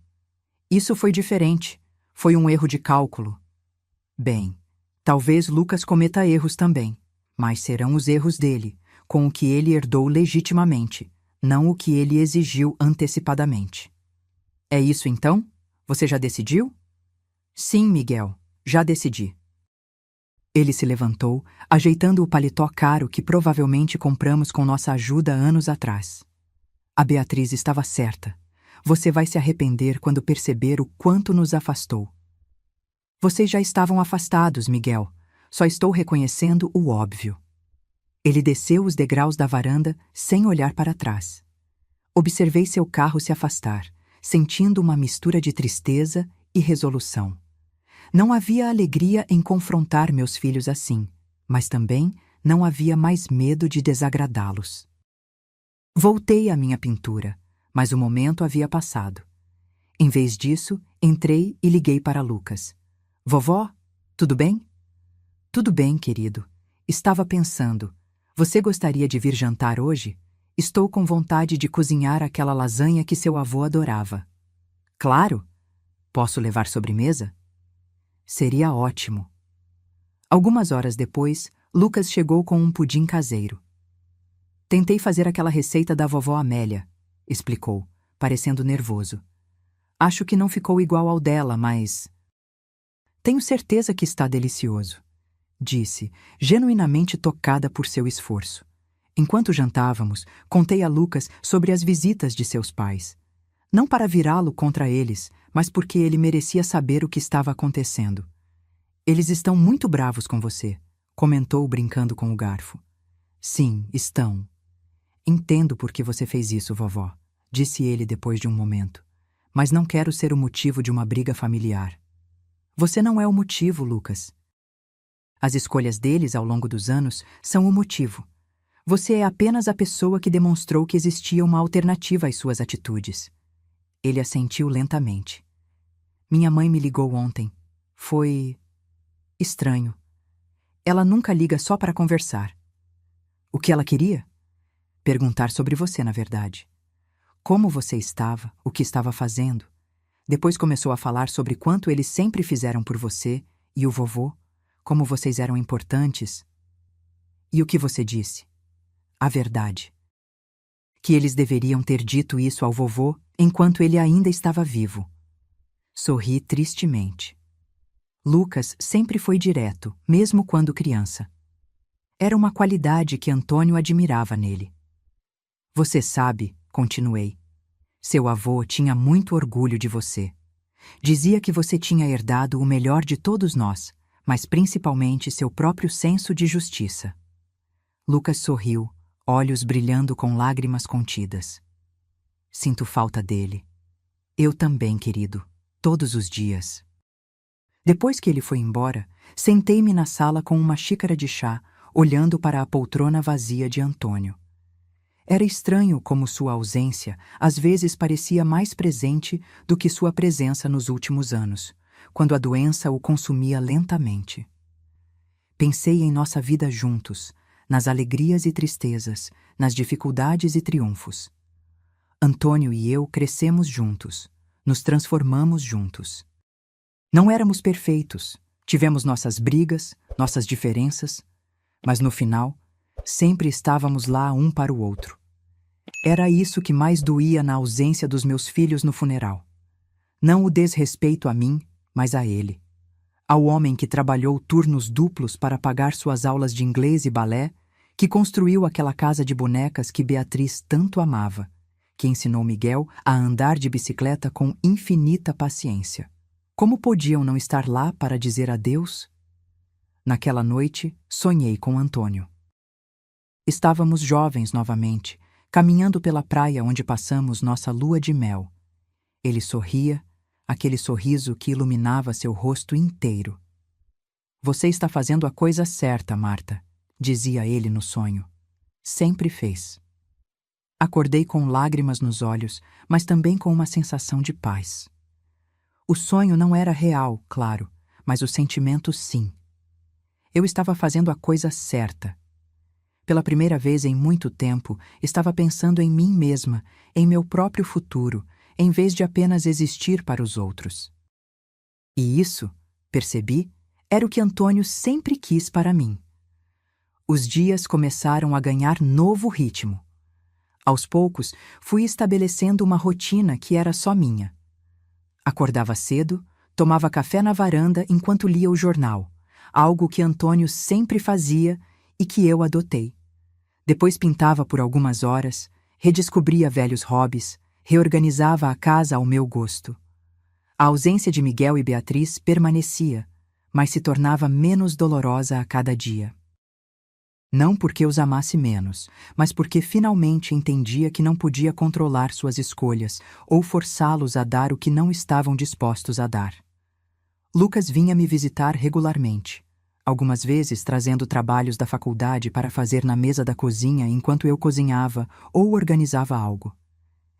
Isso foi diferente. Foi um erro de cálculo. Bem, talvez Lucas cometa erros também, mas serão os erros dele, com o que ele herdou legitimamente, não o que ele exigiu antecipadamente. É isso então? Você já decidiu? Sim, Miguel, já decidi. Ele se levantou, ajeitando o paletó caro que provavelmente compramos com nossa ajuda anos atrás. A Beatriz estava certa. Você vai se arrepender quando perceber o quanto nos afastou. Vocês já estavam afastados, Miguel. Só estou reconhecendo o óbvio. Ele desceu os degraus da varanda sem olhar para trás. Observei seu carro se afastar, sentindo uma mistura de tristeza e resolução. Não havia alegria em confrontar meus filhos assim, mas também não havia mais medo de desagradá-los. Voltei à minha pintura, mas o momento havia passado. Em vez disso, entrei e liguei para Lucas. Vovó, tudo bem? Tudo bem, querido. Estava pensando. Você gostaria de vir jantar hoje? Estou com vontade de cozinhar aquela lasanha que seu avô adorava. Claro! Posso levar sobremesa? Seria ótimo. Algumas horas depois, Lucas chegou com um pudim caseiro. Tentei fazer aquela receita da vovó Amélia, explicou, parecendo nervoso. Acho que não ficou igual ao dela, mas... Tenho certeza que está delicioso, disse, genuinamente tocada por seu esforço. Enquanto jantávamos, contei a Lucas sobre as visitas de seus pais. Não para virá-lo contra eles, mas porque ele merecia saber o que estava acontecendo. Eles estão muito bravos com você, comentou brincando com o garfo. Sim, estão. Entendo por que você fez isso, vovó, disse ele depois de um momento. Mas não quero ser o motivo de uma briga familiar. Você não é o motivo, Lucas. As escolhas deles ao longo dos anos são o motivo. Você é apenas a pessoa que demonstrou que existia uma alternativa às suas atitudes. Ele assentiu lentamente. Minha mãe me ligou ontem. Foi... estranho. Ela nunca liga só para conversar. O que ela queria? Perguntar sobre você, na verdade. Como você estava, o que estava fazendo. Depois começou a falar sobre quanto eles sempre fizeram por você e o vovô, como vocês eram importantes. E o que você disse? A verdade. Que eles deveriam ter dito isso ao vovô enquanto ele ainda estava vivo. Sorri tristemente. Lucas sempre foi direto, mesmo quando criança. Era uma qualidade que Antônio admirava nele. Você sabe, continuei, seu avô tinha muito orgulho de você. Dizia que você tinha herdado o melhor de todos nós, mas principalmente seu próprio senso de justiça. Lucas sorriu, olhos brilhando com lágrimas contidas. Sinto falta dele. Eu também, querido, todos os dias. Depois que ele foi embora, sentei-me na sala com uma xícara de chá, olhando para a poltrona vazia de Antônio. Era estranho como sua ausência às vezes parecia mais presente do que sua presença nos últimos anos, quando a doença o consumia lentamente. Pensei em nossa vida juntos, nas alegrias e tristezas, nas dificuldades e triunfos. Antônio e eu crescemos juntos, nos transformamos juntos. Não éramos perfeitos, tivemos nossas brigas, nossas diferenças, mas no final, sempre estávamos lá um para o outro. Era isso que mais doía na ausência dos meus filhos no funeral. Não o desrespeito a mim, mas a ele. Ao homem que trabalhou turnos duplos para pagar suas aulas de inglês e balé, que construiu aquela casa de bonecas que Beatriz tanto amava, que ensinou Miguel a andar de bicicleta com infinita paciência. Como podiam não estar lá para dizer adeus? Naquela noite, sonhei com Antônio. Estávamos jovens novamente, caminhando pela praia onde passamos nossa lua de mel. Ele sorria, aquele sorriso que iluminava seu rosto inteiro. Você está fazendo a coisa certa, Marta, dizia ele no sonho. Sempre fez. Acordei com lágrimas nos olhos, mas também com uma sensação de paz. O sonho não era real, claro, mas o sentimento sim. Eu estava fazendo a coisa certa. Pela primeira vez em muito tempo, estava pensando em mim mesma, em meu próprio futuro, em vez de apenas existir para os outros. E isso, percebi, era o que Antônio sempre quis para mim. Os dias começaram a ganhar novo ritmo. Aos poucos, fui estabelecendo uma rotina que era só minha. Acordava cedo, tomava café na varanda enquanto lia o jornal, algo que Antônio sempre fazia e que eu adotei. Depois pintava por algumas horas, redescobria velhos hobbies, reorganizava a casa ao meu gosto. A ausência de Miguel e Beatriz permanecia, mas se tornava menos dolorosa a cada dia. Não porque os amasse menos, mas porque finalmente entendia que não podia controlar suas escolhas ou forçá-los a dar o que não estavam dispostos a dar. Lucas vinha me visitar regularmente, algumas vezes trazendo trabalhos da faculdade para fazer na mesa da cozinha enquanto eu cozinhava ou organizava algo.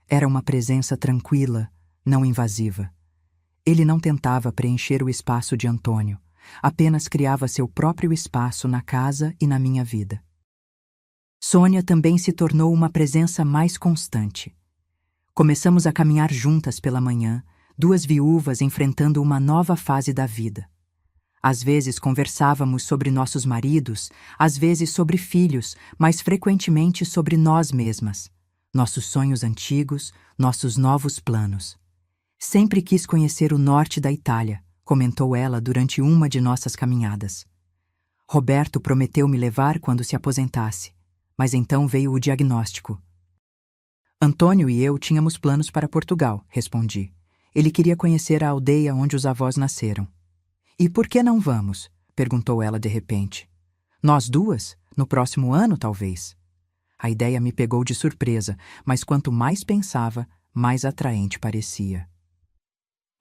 Era uma presença tranquila, não invasiva. Ele não tentava preencher o espaço de Antônio, apenas criava seu próprio espaço na casa e na minha vida. Sônia também se tornou uma presença mais constante. Começamos a caminhar juntas pela manhã, duas viúvas enfrentando uma nova fase da vida. Às vezes conversávamos sobre nossos maridos, às vezes sobre filhos, mas frequentemente sobre nós mesmas, nossos sonhos antigos, nossos novos planos. Sempre quis conhecer o norte da Itália, comentou ela durante uma de nossas caminhadas. Roberto prometeu me levar quando se aposentasse, mas então veio o diagnóstico. Antônio e eu tínhamos planos para Portugal, respondi. Ele queria conhecer a aldeia onde os avós nasceram. E por que não vamos? Perguntou ela de repente. Nós duas? No próximo ano, talvez? A ideia me pegou de surpresa, mas quanto mais pensava, mais atraente parecia.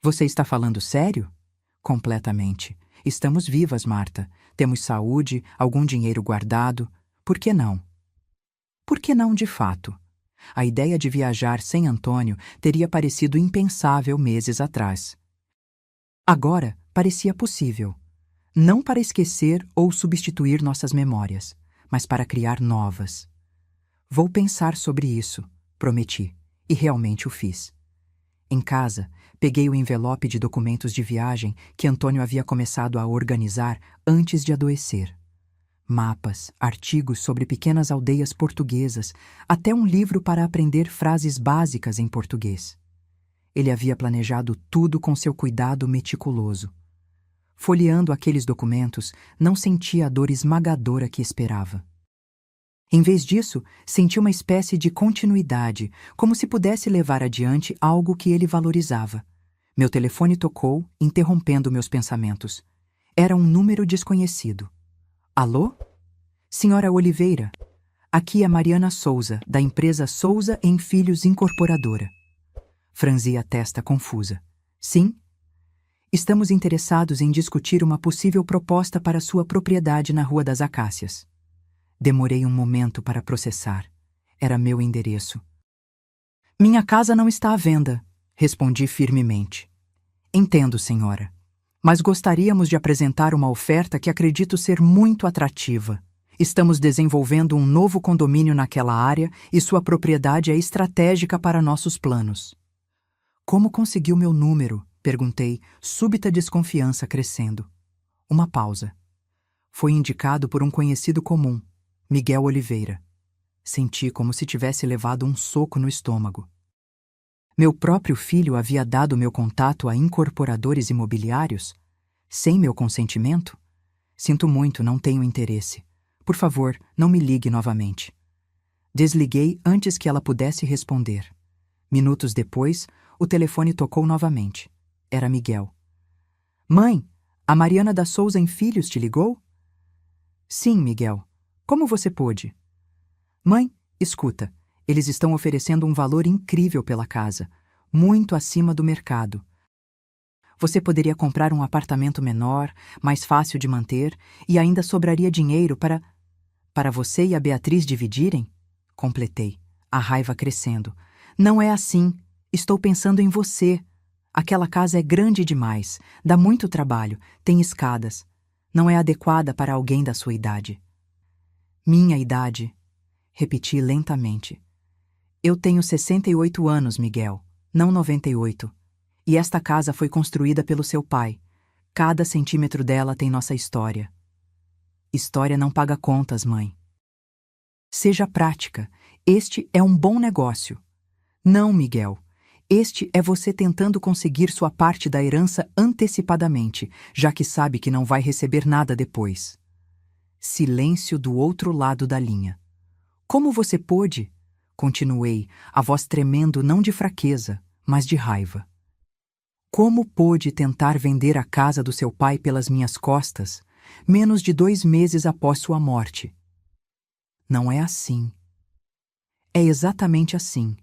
Você está falando sério? Completamente. Estamos vivas, Marta. Temos saúde, algum dinheiro guardado. Por que não? Por que não, de fato? A ideia de viajar sem Antônio teria parecido impensável meses atrás. Agora parecia possível. Não para esquecer ou substituir nossas memórias, mas para criar novas. Vou pensar sobre isso, prometi, e realmente o fiz. Em casa, peguei o envelope de documentos de viagem que Antônio havia começado a organizar antes de adoecer. Mapas, artigos sobre pequenas aldeias portuguesas, até um livro para aprender frases básicas em português. Ele havia planejado tudo com seu cuidado meticuloso. Folheando aqueles documentos, não sentia a dor esmagadora que esperava. Em vez disso, senti uma espécie de continuidade, como se pudesse levar adiante algo que ele valorizava. Meu telefone tocou, interrompendo meus pensamentos. Era um número desconhecido. Alô? Senhora Oliveira, aqui é Mariana Souza, da empresa Souza em Filhos Incorporadora. Franzi a testa confusa. Sim? Estamos interessados em discutir uma possível proposta para sua propriedade na Rua das Acácias. Demorei um momento para processar. Era meu endereço. Minha casa não está à venda, respondi firmemente. Entendo, senhora. Mas gostaríamos de apresentar uma oferta que acredito ser muito atrativa. Estamos desenvolvendo um novo condomínio naquela área e sua propriedade é estratégica para nossos planos. Como conseguiu meu número? Perguntei, súbita desconfiança crescendo. Uma pausa. Foi indicado por um conhecido comum, Miguel Oliveira. Senti como se tivesse levado um soco no estômago. Meu próprio filho havia dado meu contato a incorporadores imobiliários? Sem meu consentimento? Sinto muito, não tenho interesse. Por favor, não me ligue novamente. Desliguei antes que ela pudesse responder. Minutos depois, o telefone tocou novamente. Era Miguel. Mãe, a Mariana da Souza em Filhos te ligou? Sim, Miguel. Como você pôde? Mãe, escuta, eles estão oferecendo um valor incrível pela casa, muito acima do mercado. Você poderia comprar um apartamento menor, mais fácil de manter, e ainda sobraria dinheiro para você e a Beatriz dividirem? Completei, a raiva crescendo. Não é assim. Estou pensando em você. Aquela casa é grande demais, dá muito trabalho, tem escadas. Não é adequada para alguém da sua idade. Minha idade, repeti lentamente. Eu tenho 68 anos, Miguel, não 98. E esta casa foi construída pelo seu pai. Cada centímetro dela tem nossa história. História não paga contas, mãe. Seja prática. Este é um bom negócio. Não, Miguel. Este é você tentando conseguir sua parte da herança antecipadamente, já que sabe que não vai receber nada depois. Silêncio do outro lado da linha. Como você pôde? Continuei, a voz tremendo não de fraqueza, mas de raiva. Como pôde tentar vender a casa do seu pai pelas minhas costas, menos de 2 meses após sua morte? Não é assim. É exatamente assim.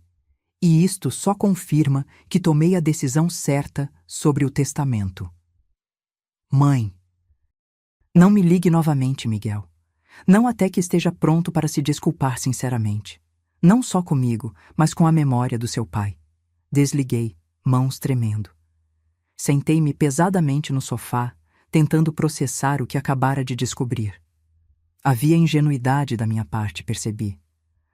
E isto só confirma que tomei a decisão certa sobre o testamento. Mãe. Não me ligue novamente, Miguel. Não até que esteja pronto para se desculpar sinceramente. Não só comigo, mas com a memória do seu pai. Desliguei, mãos tremendo. Sentei-me pesadamente no sofá, tentando processar o que acabara de descobrir. Havia ingenuidade da minha parte, percebi.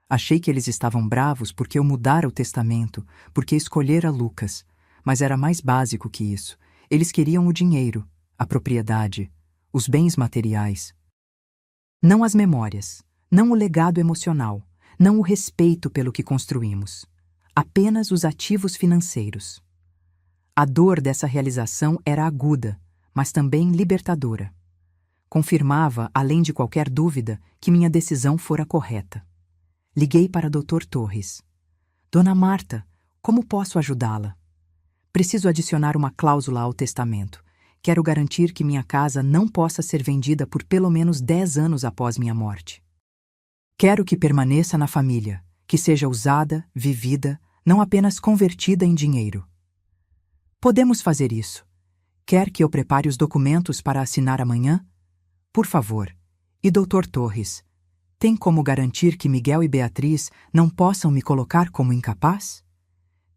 Achei que eles estavam bravos porque eu mudara o testamento, porque escolhera Lucas, mas era mais básico que isso. Eles queriam o dinheiro, a propriedade, os bens materiais. Não as memórias, não o legado emocional, não o respeito pelo que construímos. Apenas os ativos financeiros. A dor dessa realização era aguda, mas também libertadora. Confirmava, além de qualquer dúvida, que minha decisão fora correta. Liguei para Dr. Torres. Dona Marta, como posso ajudá-la? Preciso adicionar uma cláusula ao testamento. Quero garantir que minha casa não possa ser vendida por pelo menos 10 anos após minha morte. Quero que permaneça na família, que seja usada, vivida, não apenas convertida em dinheiro. Podemos fazer isso. Quer que eu prepare os documentos para assinar amanhã? Por favor. E Dr. Torres, tem como garantir que Miguel e Beatriz não possam me colocar como incapaz?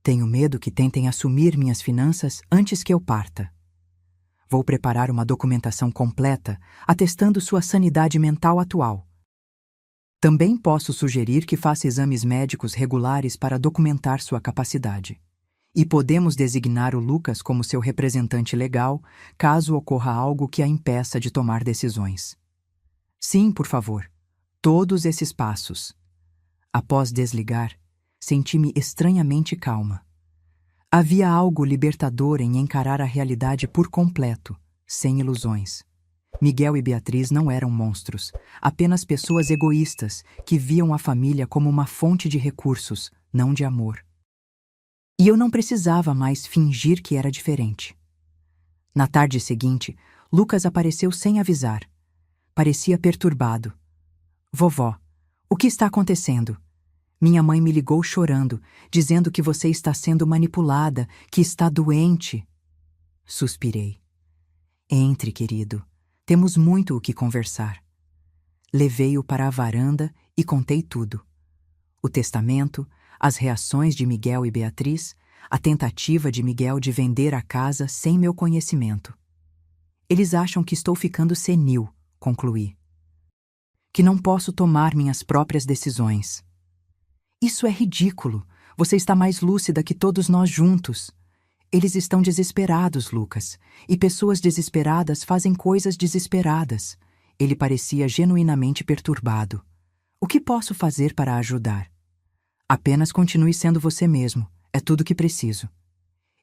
Tenho medo que tentem assumir minhas finanças antes que eu parta. Vou preparar uma documentação completa, atestando sua sanidade mental atual. Também posso sugerir que faça exames médicos regulares para documentar sua capacidade. E podemos designar o Lucas como seu representante legal, caso ocorra algo que a impeça de tomar decisões. Sim, por favor. Todos esses passos. Após desligar, senti-me estranhamente calma. Havia algo libertador em encarar a realidade por completo, sem ilusões. Miguel e Beatriz não eram monstros, apenas pessoas egoístas que viam a família como uma fonte de recursos, não de amor. E eu não precisava mais fingir que era diferente. Na tarde seguinte, Lucas apareceu sem avisar. Parecia perturbado. Vovó, o que está acontecendo? Minha mãe me ligou chorando, dizendo que você está sendo manipulada, que está doente. Suspirei. Entre, querido. Temos muito o que conversar. Levei-o para a varanda e contei tudo. O testamento, as reações de Miguel e Beatriz, a tentativa de Miguel de vender a casa sem meu conhecimento. Eles acham que estou ficando senil, concluí. Que não posso tomar minhas próprias decisões. Isso é ridículo. Você está mais lúcida que todos nós juntos. Eles estão desesperados, Lucas. E pessoas desesperadas fazem coisas desesperadas. Ele parecia genuinamente perturbado. O que posso fazer para ajudar? Apenas continue sendo você mesmo. É tudo que preciso.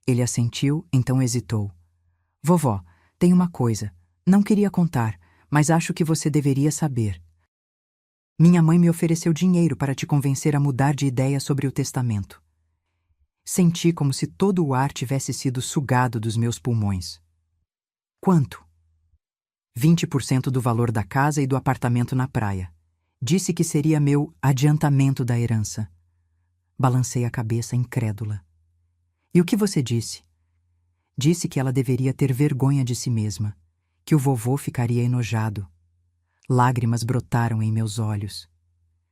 Ele assentiu, então hesitou. Vovó, tem uma coisa. Não queria contar, mas acho que você deveria saber. Minha mãe me ofereceu dinheiro para te convencer a mudar de ideia sobre o testamento. Senti como se todo o ar tivesse sido sugado dos meus pulmões. Quanto? 20% do valor da casa e do apartamento na praia. Disse que seria meu adiantamento da herança. Balancei a cabeça incrédula. E o que você disse? Disse que ela deveria ter vergonha de si mesma, que o vovô ficaria enojado. Lágrimas brotaram em meus olhos.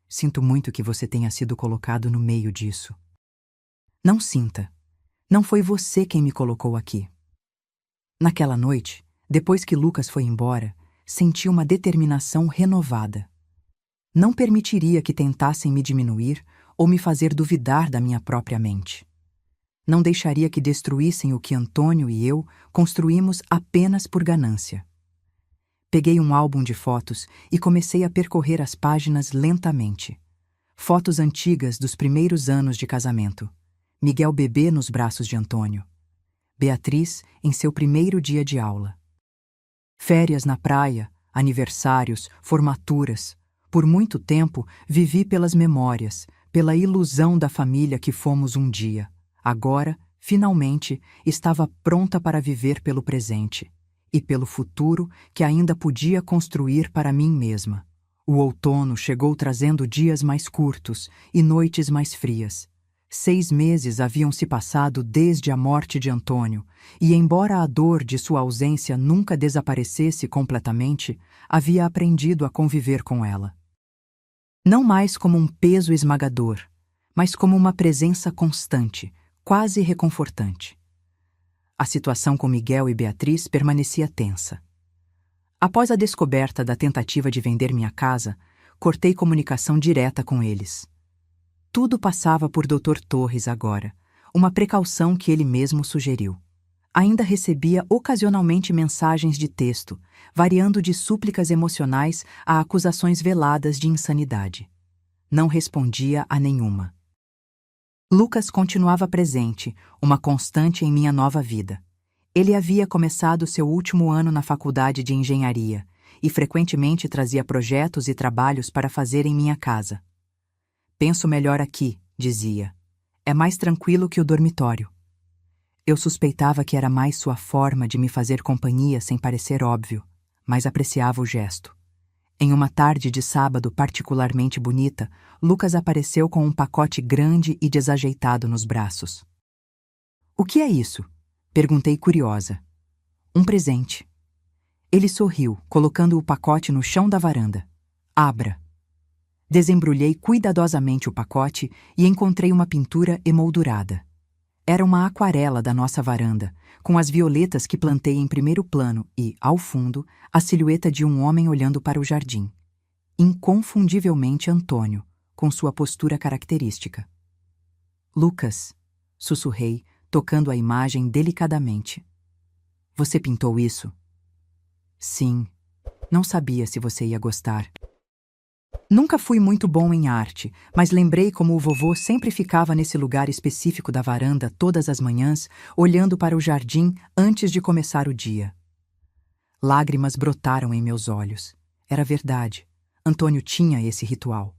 Sinto muito que você tenha sido colocado no meio disso. Não sinta. Não foi você quem me colocou aqui. Naquela noite, depois que Lucas foi embora, senti uma determinação renovada. Não permitiria que tentassem me diminuir ou me fazer duvidar da minha própria mente. Não deixaria que destruíssem o que Antônio e eu construímos apenas por ganância. Peguei um álbum de fotos e comecei a percorrer as páginas lentamente. Fotos antigas dos primeiros anos de casamento. Miguel bebê nos braços de Antônio. Beatriz em seu primeiro dia de aula. Férias na praia, aniversários, formaturas. Por muito tempo vivi pelas memórias, pela ilusão da família que fomos um dia. Agora, finalmente, estava pronta para viver pelo presente e pelo futuro que ainda podia construir para mim mesma. O outono chegou trazendo dias mais curtos e noites mais frias. 6 meses haviam se passado desde a morte de Antônio, e embora a dor de sua ausência nunca desaparecesse completamente, havia aprendido a conviver com ela. Não mais como um peso esmagador, mas como uma presença constante, quase reconfortante. A situação com Miguel e Beatriz permanecia tensa. Após a descoberta da tentativa de vender minha casa, cortei comunicação direta com eles. Tudo passava por Dr. Torres agora, uma precaução que ele mesmo sugeriu. Ainda recebia ocasionalmente mensagens de texto, variando de súplicas emocionais a acusações veladas de insanidade. Não respondia a nenhuma. Lucas continuava presente, uma constante em minha nova vida. Ele havia começado seu último ano na faculdade de engenharia e frequentemente trazia projetos e trabalhos para fazer em minha casa. Penso melhor aqui, dizia. É mais tranquilo que o dormitório. Eu suspeitava que era mais sua forma de me fazer companhia sem parecer óbvio, mas apreciava o gesto. Em uma tarde de sábado particularmente bonita, Lucas apareceu com um pacote grande e desajeitado nos braços. "O que é isso?" perguntei curiosa. "Um presente." Ele sorriu, colocando o pacote no chão da varanda. "Abra." Desembrulhei cuidadosamente o pacote e encontrei uma pintura emoldurada. Era uma aquarela da nossa varanda, com as violetas que plantei em primeiro plano e, ao fundo, a silhueta de um homem olhando para o jardim. Inconfundivelmente Antônio, com sua postura característica. "Lucas", sussurrei, tocando a imagem delicadamente. "Você pintou isso?" "Sim. Não sabia se você ia gostar." Nunca fui muito bom em arte, mas lembrei como o vovô sempre ficava nesse lugar específico da varanda todas as manhãs, olhando para o jardim antes de começar o dia. Lágrimas brotaram em meus olhos. Era verdade. Antônio tinha esse ritual.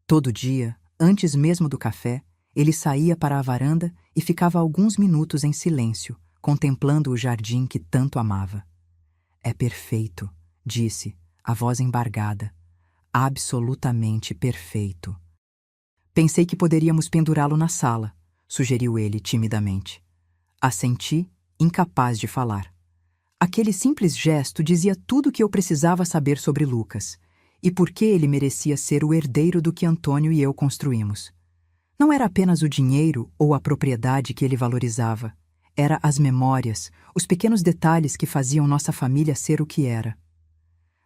Todo dia, antes mesmo do café, ele saía para a varanda e ficava alguns minutos em silêncio, contemplando o jardim que tanto amava. "É perfeito", disse, a voz embargada. "Absolutamente perfeito." "Pensei que poderíamos pendurá-lo na sala", sugeriu ele timidamente. Assenti, incapaz de falar. Aquele simples gesto dizia tudo o que eu precisava saber sobre Lucas, e por que ele merecia ser o herdeiro do que Antônio e eu construímos. Não era apenas o dinheiro ou a propriedade que ele valorizava, era as memórias, os pequenos detalhes que faziam nossa família ser o que era.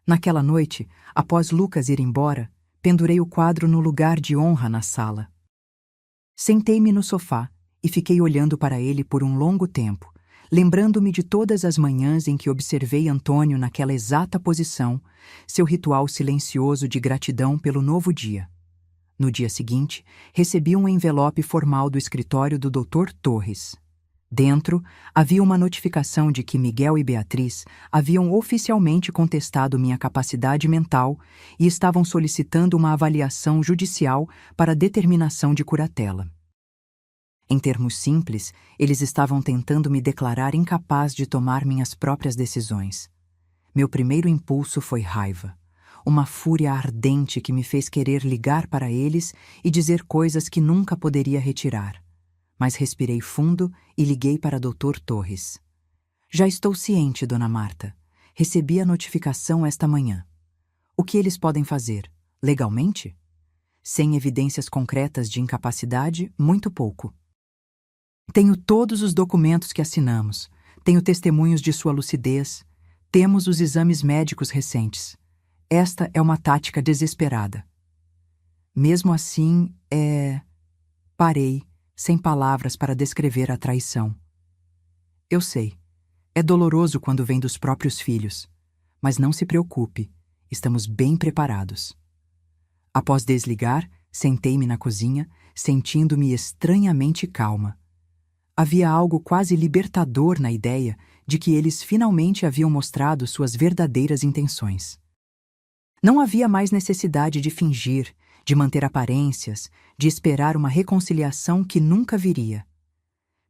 Naquela noite, após Lucas ir embora, pendurei o quadro no lugar de honra na sala. Sentei-me no sofá e fiquei olhando para ele por um longo tempo, lembrando-me de todas as manhãs em que observei Antônio naquela exata posição, seu ritual silencioso de gratidão pelo novo dia. No dia seguinte, recebi um envelope formal do escritório do Dr. Torres. Dentro, havia uma notificação de que Miguel e Beatriz haviam oficialmente contestado minha capacidade mental e estavam solicitando uma avaliação judicial para determinação de curatela. Em termos simples, eles estavam tentando me declarar incapaz de tomar minhas próprias decisões. Meu primeiro impulso foi raiva, uma fúria ardente que me fez querer ligar para eles e dizer coisas que nunca poderia retirar. Mas respirei fundo e liguei para Dr. Torres. "Já estou ciente, Dona Marta. Recebi a notificação esta manhã. O que eles podem fazer? Legalmente? Sem evidências concretas de incapacidade, muito pouco. Tenho todos os documentos que assinamos. Tenho testemunhos de sua lucidez. Temos os exames médicos recentes. Esta é uma tática desesperada. Mesmo assim, Parei, sem palavras para descrever a traição. Eu sei, é doloroso quando vem dos próprios filhos, mas não se preocupe, estamos bem preparados. Após desligar, sentei-me na cozinha, sentindo-me estranhamente calma. Havia algo quase libertador na ideia de que eles finalmente haviam mostrado suas verdadeiras intenções. Não havia mais necessidade de fingir, de manter aparências, de esperar uma reconciliação que nunca viria.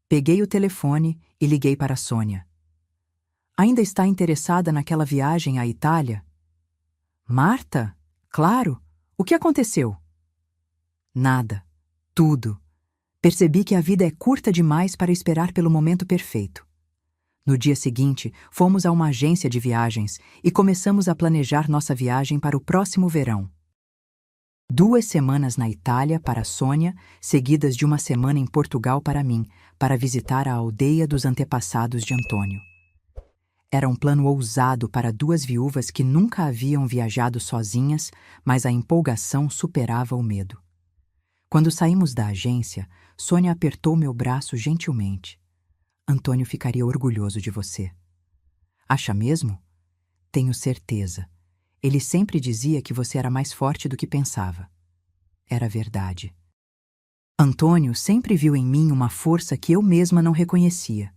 Peguei o telefone e liguei para Sônia. Ainda está interessada naquela viagem à Itália? Marta? Claro! O que aconteceu? Nada. Tudo. Percebi que a vida é curta demais para esperar pelo momento perfeito. No dia seguinte, fomos a uma agência de viagens e começamos a planejar nossa viagem para o próximo verão. 2 semanas na Itália para Sônia, seguidas de uma semana em Portugal para mim, para visitar a aldeia dos antepassados de Antônio. Era um plano ousado para 2 viúvas que nunca haviam viajado sozinhas, mas a empolgação superava o medo. Quando saímos da agência, Sônia apertou meu braço gentilmente. Antônio ficaria orgulhoso de você. Acha mesmo? Tenho certeza. Ele sempre dizia que você era mais forte do que pensava. Era verdade. Antônio sempre viu em mim uma força que eu mesma não reconhecia.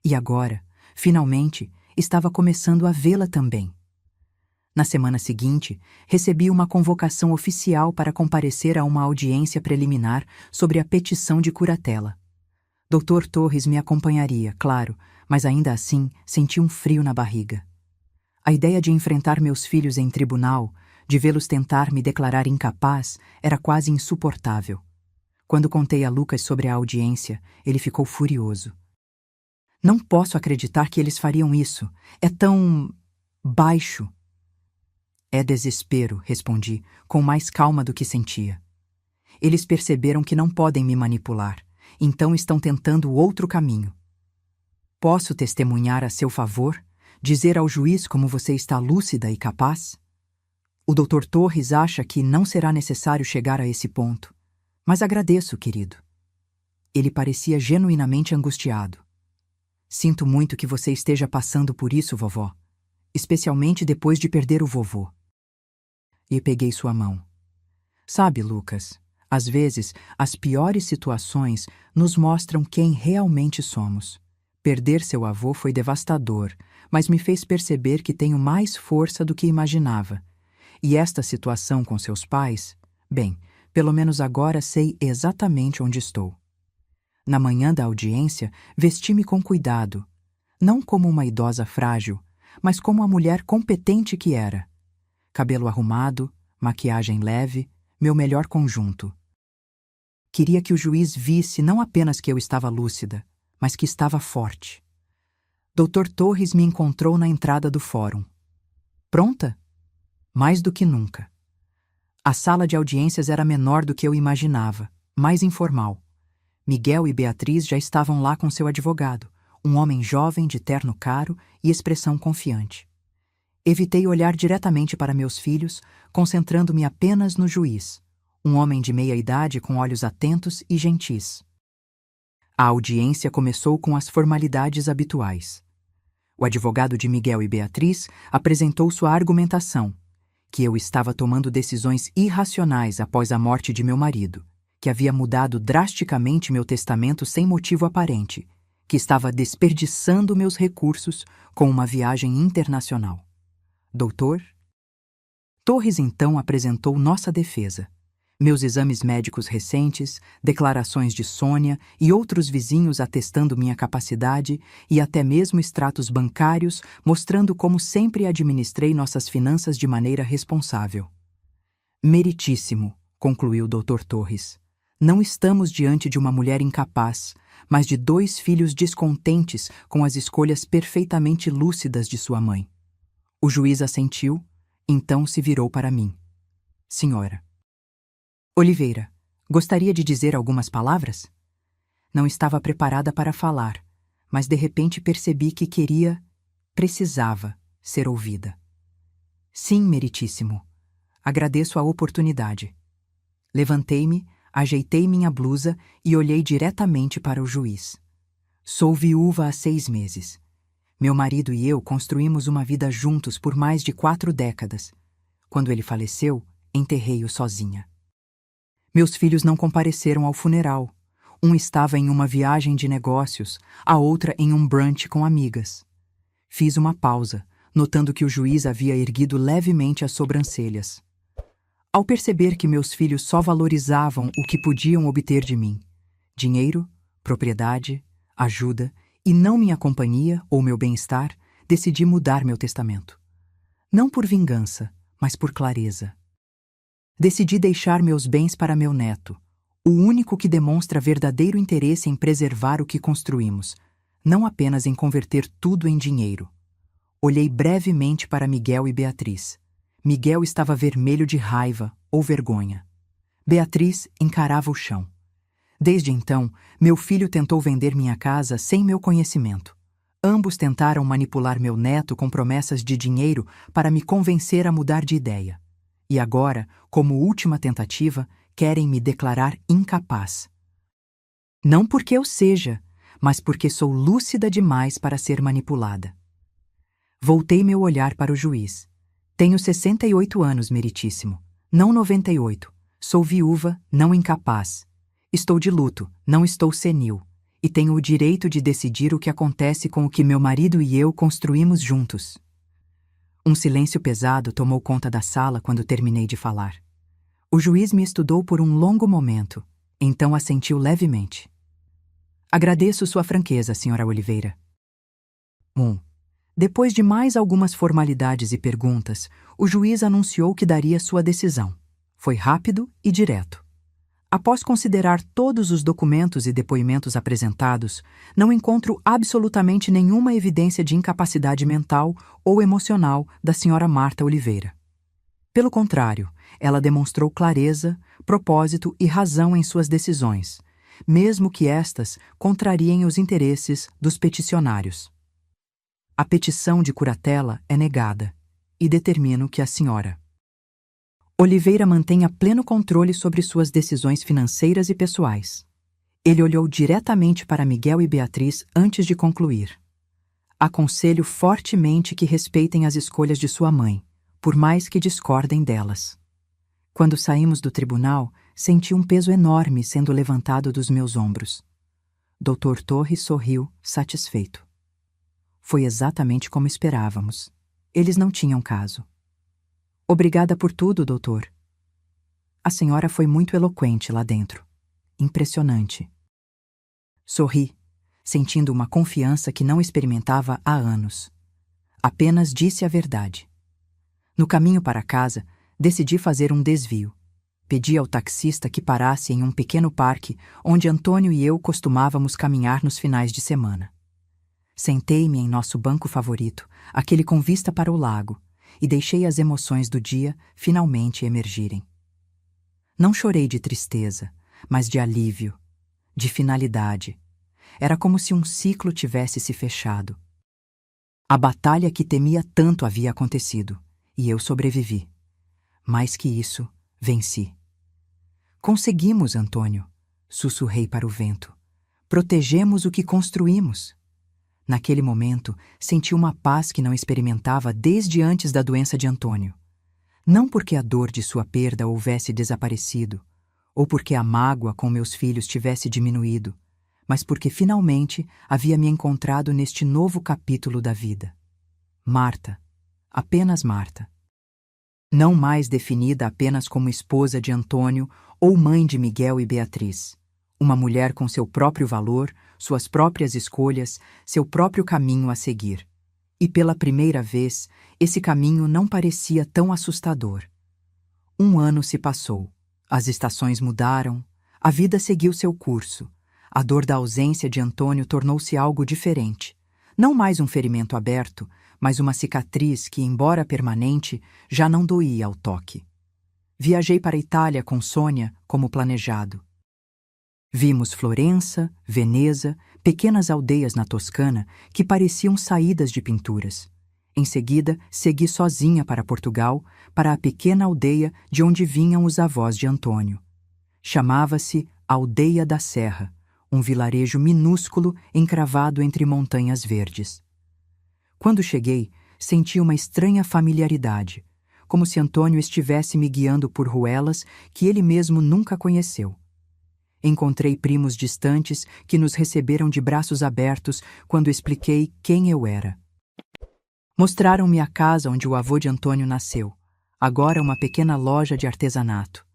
E agora, finalmente, estava começando a vê-la também. Na semana seguinte, recebi uma convocação oficial para comparecer a uma audiência preliminar sobre a petição de curatela. Dr. Torres me acompanharia, claro, mas ainda assim senti um frio na barriga. A ideia de enfrentar meus filhos em tribunal, de vê-los tentar me declarar incapaz, era quase insuportável. Quando contei a Lucas sobre a audiência, ele ficou furioso. Não posso acreditar que eles fariam isso. É tão baixo. É desespero, respondi, com mais calma do que sentia. Eles perceberam que não podem me manipular, então estão tentando outro caminho. Posso testemunhar a seu favor? Dizer ao juiz como você está lúcida e capaz? O Dr. Torres acha que não será necessário chegar a esse ponto, mas agradeço, querido. Ele parecia genuinamente angustiado. Sinto muito que você esteja passando por isso, vovó, especialmente depois de perder o vovô. E peguei sua mão. Sabe, Lucas, às vezes as piores situações nos mostram quem realmente somos. Perder seu avô foi devastador, mas me fez perceber que tenho mais força do que imaginava. E esta situação com seus pais, bem, pelo menos agora sei exatamente onde estou. Na manhã da audiência, vesti-me com cuidado, não como uma idosa frágil, mas como a mulher competente que era. Cabelo arrumado, maquiagem leve, meu melhor conjunto. Queria que o juiz visse não apenas que eu estava lúcida, mas que estava forte. Dr. Torres me encontrou na entrada do fórum. Pronta? Mais do que nunca. A sala de audiências era menor do que eu imaginava, mais informal. Miguel e Beatriz já estavam lá com seu advogado, um homem jovem de terno caro e expressão confiante. Evitei olhar diretamente para meus filhos, concentrando-me apenas no juiz, um homem de meia idade com olhos atentos e gentis. A audiência começou com as formalidades habituais. O advogado de Miguel e Beatriz apresentou sua argumentação, que eu estava tomando decisões irracionais após a morte de meu marido, que havia mudado drasticamente meu testamento sem motivo aparente, que estava desperdiçando meus recursos com uma viagem internacional. Doutor? Torres então apresentou nossa defesa. Meus exames médicos recentes, declarações de Sônia e outros vizinhos atestando minha capacidade e até mesmo extratos bancários mostrando como sempre administrei nossas finanças de maneira responsável. Meritíssimo, concluiu Dr. Torres. Não estamos diante de uma mulher incapaz, mas de 2 filhos descontentes com as escolhas perfeitamente lúcidas de sua mãe. O juiz assentiu, então se virou para mim. Senhora. Oliveira, gostaria de dizer algumas palavras? Não estava preparada para falar, mas de repente percebi que precisava, ser ouvida. Sim, meritíssimo. Agradeço a oportunidade. Levantei-me, ajeitei minha blusa e olhei diretamente para o juiz. Sou viúva há 6 meses. Meu marido e eu construímos uma vida juntos por mais de 4 décadas. Quando ele faleceu, enterrei-o sozinha. Meus filhos não compareceram ao funeral. Um estava em uma viagem de negócios, a outra em um brunch com amigas. Fiz uma pausa, notando que o juiz havia erguido levemente as sobrancelhas. Ao perceber que meus filhos só valorizavam o que podiam obter de mim, dinheiro, propriedade, ajuda, e não minha companhia ou meu bem-estar, decidi mudar meu testamento. Não por vingança, mas por clareza. Decidi deixar meus bens para meu neto, o único que demonstra verdadeiro interesse em preservar o que construímos, não apenas em converter tudo em dinheiro. Olhei brevemente para Miguel e Beatriz. Miguel estava vermelho de raiva ou vergonha. Beatriz encarava o chão. Desde então, meu filho tentou vender minha casa sem meu conhecimento. Ambos tentaram manipular meu neto com promessas de dinheiro para me convencer a mudar de ideia. E agora, como última tentativa, querem me declarar incapaz. Não porque eu seja, mas porque sou lúcida demais para ser manipulada. Voltei meu olhar para o juiz. Tenho 68 anos, meritíssimo, não 98. Sou viúva, não incapaz. Estou de luto, não estou senil. E tenho o direito de decidir o que acontece com o que meu marido e eu construímos juntos. Um silêncio pesado tomou conta da sala quando terminei de falar. O juiz me estudou por um longo momento, então assentiu levemente. Agradeço sua franqueza, Sra. Oliveira. Depois de mais algumas formalidades e perguntas, o juiz anunciou que daria sua decisão. Foi rápido e direto. Após considerar todos os documentos e depoimentos apresentados, não encontro absolutamente nenhuma evidência de incapacidade mental ou emocional da Sra. Marta Oliveira. Pelo contrário, ela demonstrou clareza, propósito e razão em suas decisões, mesmo que estas contrariem os interesses dos peticionários. A petição de curatela é negada e determino que a Sra. Oliveira mantenha pleno controle sobre suas decisões financeiras e pessoais. Ele olhou diretamente para Miguel e Beatriz antes de concluir. Aconselho fortemente que respeitem as escolhas de sua mãe, por mais que discordem delas. Quando saímos do tribunal, senti um peso enorme sendo levantado dos meus ombros. Dr. Torres sorriu, satisfeito. Foi exatamente como esperávamos. Eles não tinham caso. Obrigada por tudo, doutor. A senhora foi muito eloquente lá dentro. Impressionante. Sorri, sentindo uma confiança que não experimentava há anos. Apenas disse a verdade. No caminho para casa, decidi fazer um desvio. Pedi ao taxista que parasse em um pequeno parque onde Antônio e eu costumávamos caminhar nos finais de semana. Sentei-me em nosso banco favorito, aquele com vista para o lago, e deixei as emoções do dia finalmente emergirem. Não chorei de tristeza, mas de alívio, de finalidade. Era como se um ciclo tivesse se fechado. A batalha que temia tanto havia acontecido, e eu sobrevivi. Mais que isso, venci. Conseguimos, Antônio, sussurrei para o vento. Protegemos o que construímos. Naquele momento, senti uma paz que não experimentava desde antes da doença de Antônio. Não porque a dor de sua perda houvesse desaparecido, ou porque a mágoa com meus filhos tivesse diminuído, mas porque finalmente havia me encontrado neste novo capítulo da vida. Marta, apenas Marta. Não mais definida apenas como esposa de Antônio ou mãe de Miguel e Beatriz. Uma mulher com seu próprio valor, suas próprias escolhas, seu próprio caminho a seguir. E pela primeira vez, esse caminho não parecia tão assustador. 1 ano se passou. As estações mudaram, a vida seguiu seu curso. A dor da ausência de Antônio tornou-se algo diferente. Não mais um ferimento aberto, mas uma cicatriz que, embora permanente, já não doía ao toque. Viajei para a Itália com Sônia, como planejado. Vimos Florença, Veneza, pequenas aldeias na Toscana que pareciam saídas de pinturas. Em seguida, segui sozinha para Portugal, para a pequena aldeia de onde vinham os avós de Antônio. Chamava-se Aldeia da Serra, um vilarejo minúsculo encravado entre montanhas verdes. Quando cheguei, senti uma estranha familiaridade, como se Antônio estivesse me guiando por ruelas que ele mesmo nunca conheceu. Encontrei primos distantes que nos receberam de braços abertos quando expliquei quem eu era. Mostraram-me a casa onde o avô de Antônio nasceu, agora uma pequena loja de artesanato.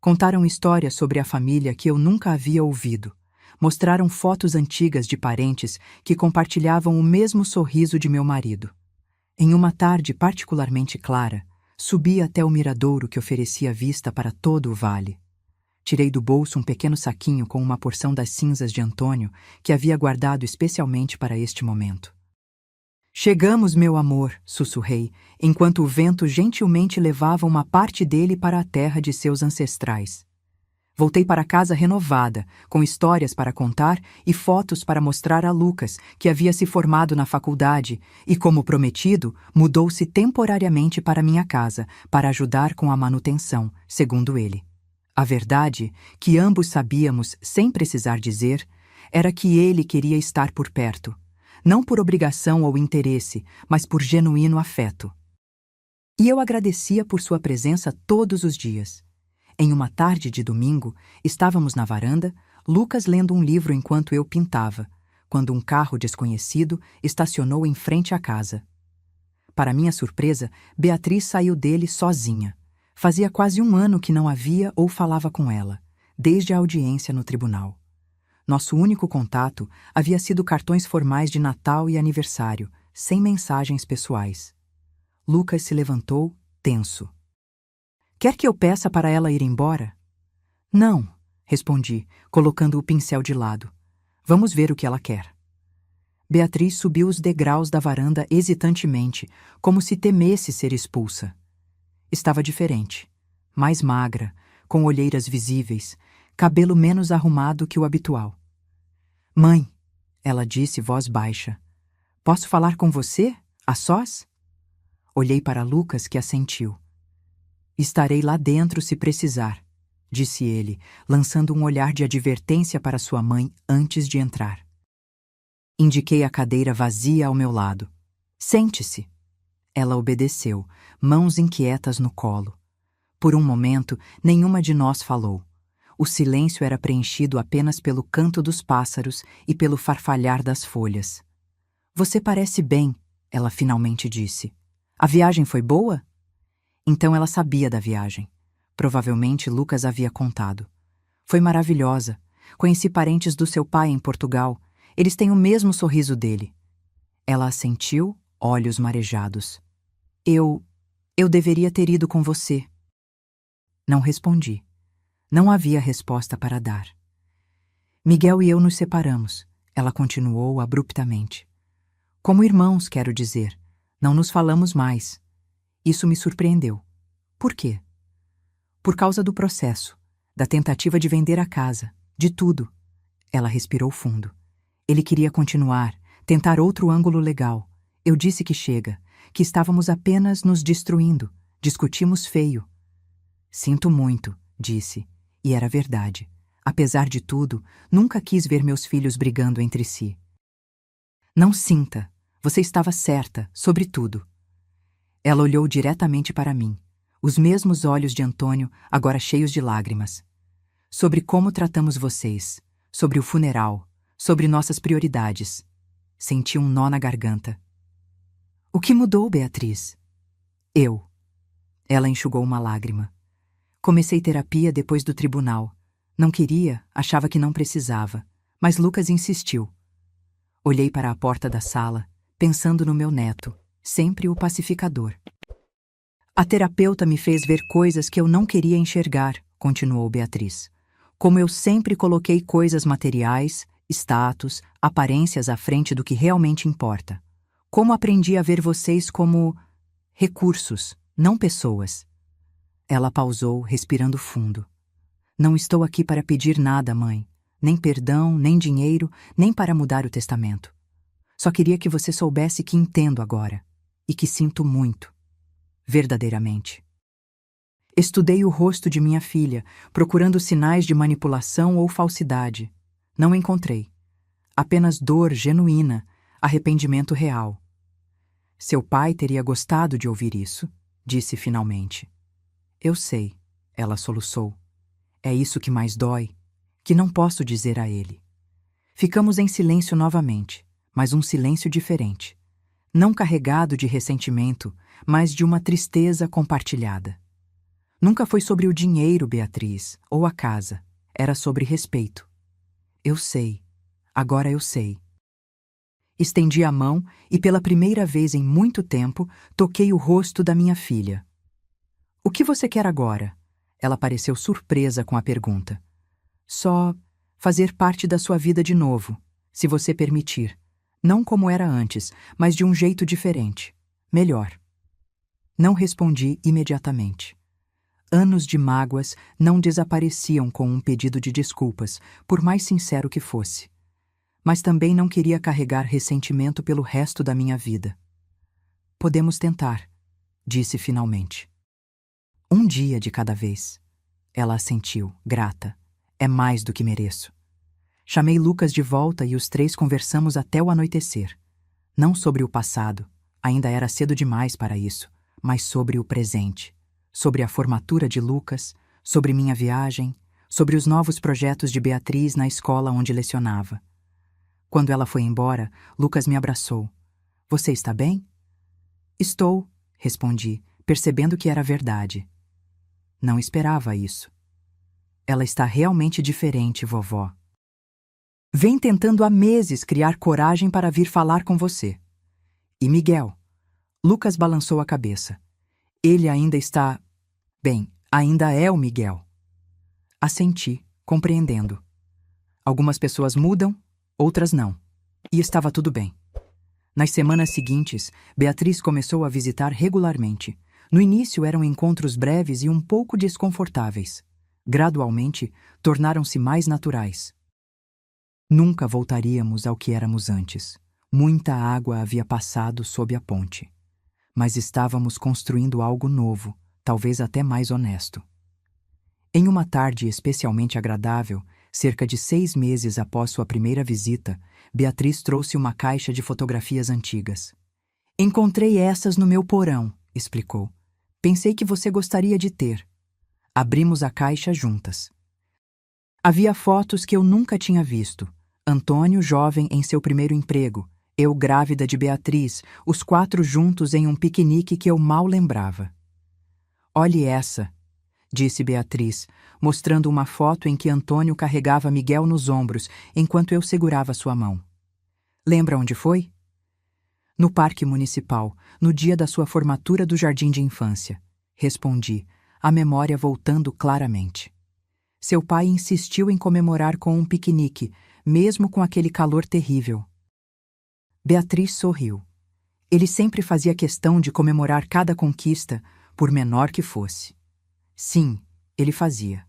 Contaram histórias sobre a família que eu nunca havia ouvido. Mostraram fotos antigas de parentes que compartilhavam o mesmo sorriso de meu marido. Em uma tarde particularmente clara, subi até o miradouro que oferecia vista para todo o vale. Tirei do bolso um pequeno saquinho com uma porção das cinzas de Antônio que havia guardado especialmente para este momento. Chegamos, meu amor, sussurrei, enquanto o vento gentilmente levava uma parte dele para a terra de seus ancestrais. Voltei para casa renovada, com histórias para contar e fotos para mostrar a Lucas, que havia se formado na faculdade e, como prometido, mudou-se temporariamente para minha casa, para ajudar com a manutenção, segundo ele. A verdade, que ambos sabíamos sem precisar dizer, era que ele queria estar por perto. Não por obrigação ou interesse, mas por genuíno afeto. E eu agradecia por sua presença todos os dias. Em uma tarde de domingo, estávamos na varanda, Lucas lendo um livro enquanto eu pintava, quando um carro desconhecido estacionou em frente à casa. Para minha surpresa, Beatriz saiu dele sozinha. Fazia quase um ano que não a via ou falava com ela, desde a audiência no tribunal. Nosso único contato havia sido cartões formais de Natal e aniversário, sem mensagens pessoais. Lucas se levantou, tenso. Quer que eu peça para ela ir embora? Não, respondi, colocando o pincel de lado. Vamos ver o que ela quer. Beatriz subiu os degraus da varanda hesitantemente, como se temesse ser expulsa. Estava diferente, mais magra, com olheiras visíveis, cabelo menos arrumado que o habitual. Mãe, ela disse, voz baixa, posso falar com você, a sós? Olhei para Lucas, que assentiu. Estarei lá dentro se precisar, disse ele, lançando um olhar de advertência para sua mãe antes de entrar. Indiquei a cadeira vazia ao meu lado. Sente-se. Ela obedeceu, mãos inquietas no colo. Por um momento, nenhuma de nós falou. O silêncio era preenchido apenas pelo canto dos pássaros e pelo farfalhar das folhas. Você parece bem, ela finalmente disse. A viagem foi boa? Então ela sabia da viagem. Provavelmente Lucas havia contado. Foi maravilhosa. Conheci parentes do seu pai em Portugal. Eles têm o mesmo sorriso dele. Ela assentiu, olhos marejados. Eu deveria ter ido com você. Não respondi. Não havia resposta para dar. Miguel e eu nos separamos, ela continuou abruptamente. Como irmãos, quero dizer. Não nos falamos mais. Isso me surpreendeu. Por quê? Por causa do processo, da tentativa de vender a casa, de tudo. Ela respirou fundo. Ele queria continuar, tentar outro ângulo legal. Eu disse que chega, que estávamos apenas nos destruindo. Discutimos feio. Sinto muito, disse. E era verdade. Apesar de tudo, nunca quis ver meus filhos brigando entre si. Não sinta. Você estava certa, sobre tudo. Ela olhou diretamente para mim, os mesmos olhos de Antônio, agora cheios de lágrimas. Sobre como tratamos vocês, sobre o funeral, sobre nossas prioridades. Senti um nó na garganta. O que mudou, Beatriz? Eu. Ela enxugou uma lágrima. Comecei terapia depois do tribunal. Não queria, achava que não precisava, mas Lucas insistiu. Olhei para a porta da sala, pensando no meu neto, sempre o pacificador. A terapeuta me fez ver coisas que eu não queria enxergar, continuou Beatriz. Como eu sempre coloquei coisas materiais, status, aparências à frente do que realmente importa. Como aprendi a ver vocês como recursos, não pessoas. Ela pausou, respirando fundo. Não estou aqui para pedir nada, mãe. Nem perdão, nem dinheiro, nem para mudar o testamento. Só queria que você soubesse que entendo agora. e que sinto muito, verdadeiramente. Estudei o rosto de minha filha, procurando sinais de manipulação ou falsidade. Não encontrei. Apenas dor genuína, arrependimento real. Seu pai teria gostado de ouvir isso, disse finalmente. Eu sei, ela soluçou. É isso que mais dói, que não posso dizer a ele. Ficamos em silêncio novamente, mas um silêncio diferente. Não carregado de ressentimento, mas de uma tristeza compartilhada. Nunca foi sobre o dinheiro, Beatriz, ou a casa. Era sobre respeito. Eu sei. Agora eu sei. Estendi a mão e, pela primeira vez em muito tempo, toquei o rosto da minha filha. O que você quer agora? Ela pareceu surpresa com a pergunta. Só fazer parte da sua vida de novo, se você permitir. Não como era antes, mas de um jeito diferente. Melhor. Não respondi imediatamente. Anos de mágoas não desapareciam com um pedido de desculpas, por mais sincero que fosse. Mas também não queria carregar ressentimento pelo resto da minha vida. Podemos tentar, disse finalmente. Um dia de cada vez. Ela assentiu, grata. É mais do que mereço. Chamei Lucas de volta e os três conversamos até o anoitecer. Não sobre o passado, ainda era cedo demais para isso, mas sobre o presente. Sobre a formatura de Lucas, sobre minha viagem, sobre os novos projetos de Beatriz na escola onde lecionava. Quando ela foi embora, Lucas me abraçou. Você está bem? Estou, respondi, percebendo que era verdade. Não esperava isso. Ela está realmente diferente, vovó. Vem tentando há meses criar coragem para vir falar com você. E Miguel? Lucas balançou a cabeça. Ele ainda está... Bem, ainda é o Miguel. Assenti, compreendendo. Algumas pessoas mudam, outras não. E estava tudo bem. Nas semanas seguintes, Beatriz começou a visitar regularmente. No início eram encontros breves e um pouco desconfortáveis. Gradualmente, tornaram-se mais naturais. Nunca voltaríamos ao que éramos antes. Muita água havia passado sob a ponte. Mas estávamos construindo algo novo, talvez até mais honesto. Em uma tarde especialmente agradável, cerca de 6 meses após sua primeira visita, Beatriz trouxe uma caixa de fotografias antigas. Encontrei essas no meu porão, explicou. Pensei que você gostaria de ter. Abrimos a caixa juntas. Havia fotos que eu nunca tinha visto. Antônio jovem em seu primeiro emprego, eu grávida de Beatriz, os 4 juntos em um piquenique que eu mal lembrava. Olhe essa, disse Beatriz, mostrando uma foto em que Antônio carregava Miguel nos ombros enquanto eu segurava sua mão. Lembra onde foi? No Parque Municipal, no dia da sua formatura do jardim de infância. Respondi, a memória voltando claramente. Seu pai insistiu em comemorar com um piquenique, mesmo com aquele calor terrível. Beatriz sorriu. Ele sempre fazia questão de comemorar cada conquista, por menor que fosse. Sim, ele fazia.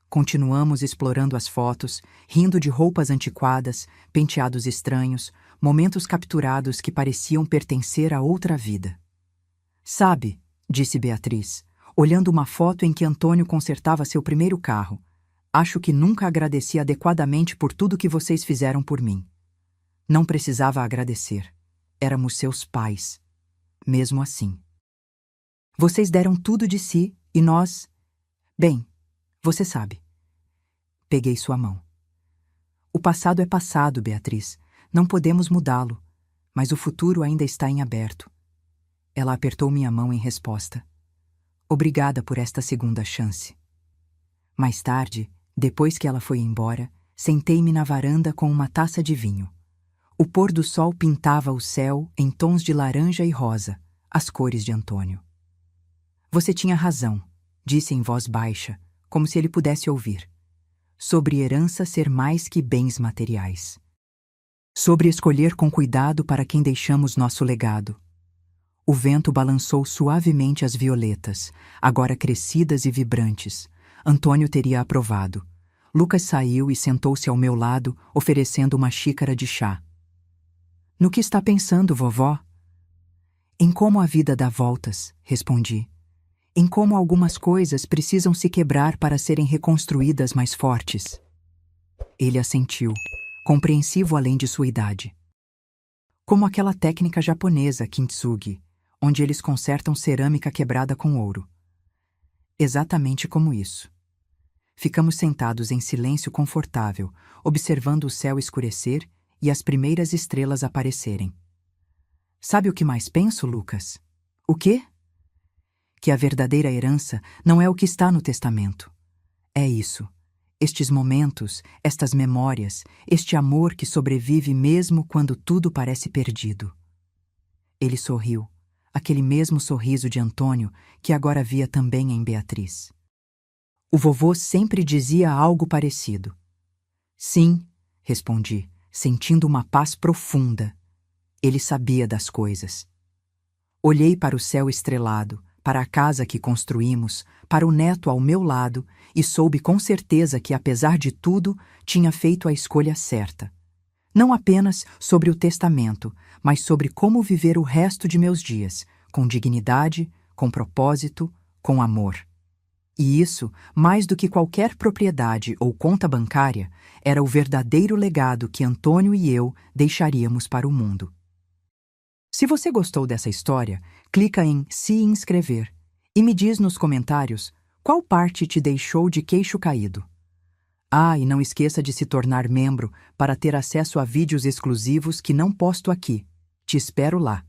Continuamos explorando as fotos, rindo de roupas antiquadas, penteados estranhos, momentos capturados que pareciam pertencer a outra vida. Sabe, disse Beatriz, olhando uma foto em que Antônio consertava seu primeiro carro, acho que nunca agradeci adequadamente por tudo que vocês fizeram por mim. Não precisava agradecer. Éramos seus pais. Mesmo assim. Vocês deram tudo de si e nós... Bem, você sabe. Peguei sua mão. O passado é passado, Beatriz. Não podemos mudá-lo, mas o futuro ainda está em aberto. Ela apertou minha mão em resposta. Obrigada por esta segunda chance. Mais tarde, depois que ela foi embora, sentei-me na varanda com uma taça de vinho. O pôr do sol pintava o céu em tons de laranja e rosa, as cores de Antônio. Você tinha razão, disse em voz baixa, como se ele pudesse ouvir. Sobre herança ser mais que bens materiais. Sobre escolher com cuidado para quem deixamos nosso legado. O vento balançou suavemente as violetas, agora crescidas e vibrantes. Antônio teria aprovado. Lucas saiu e sentou-se ao meu lado, oferecendo uma xícara de chá. No que está pensando, vovó? Em como a vida dá voltas, respondi. Em como algumas coisas precisam se quebrar para serem reconstruídas mais fortes. Ele assentiu, compreensivo além de sua idade. Como aquela técnica japonesa kintsugi, onde eles consertam cerâmica quebrada com ouro. Exatamente como isso. Ficamos sentados em silêncio confortável, observando o céu escurecer e as primeiras estrelas aparecerem. Sabe o que mais penso, Lucas? O quê? Que a verdadeira herança não é o que está no testamento. É isso. Estes momentos, estas memórias, este amor que sobrevive mesmo quando tudo parece perdido. Ele sorriu, aquele mesmo sorriso de Antônio que agora via também em Beatriz. O vovô sempre dizia algo parecido. Sim, respondi, sentindo uma paz profunda. Ele sabia das coisas. Olhei para o céu estrelado, para a casa que construímos, para o neto ao meu lado e soube com certeza que, apesar de tudo, tinha feito a escolha certa. Não apenas sobre o testamento, mas sobre como viver o resto de meus dias, com dignidade, com propósito, com amor. E isso, mais do que qualquer propriedade ou conta bancária, era o verdadeiro legado que Antônio e eu deixaríamos para o mundo. Se você gostou dessa história, clica em se inscrever e me diz nos comentários qual parte te deixou de queixo caído. Ah, e não esqueça de se tornar membro para ter acesso a vídeos exclusivos que não posto aqui. Te espero lá.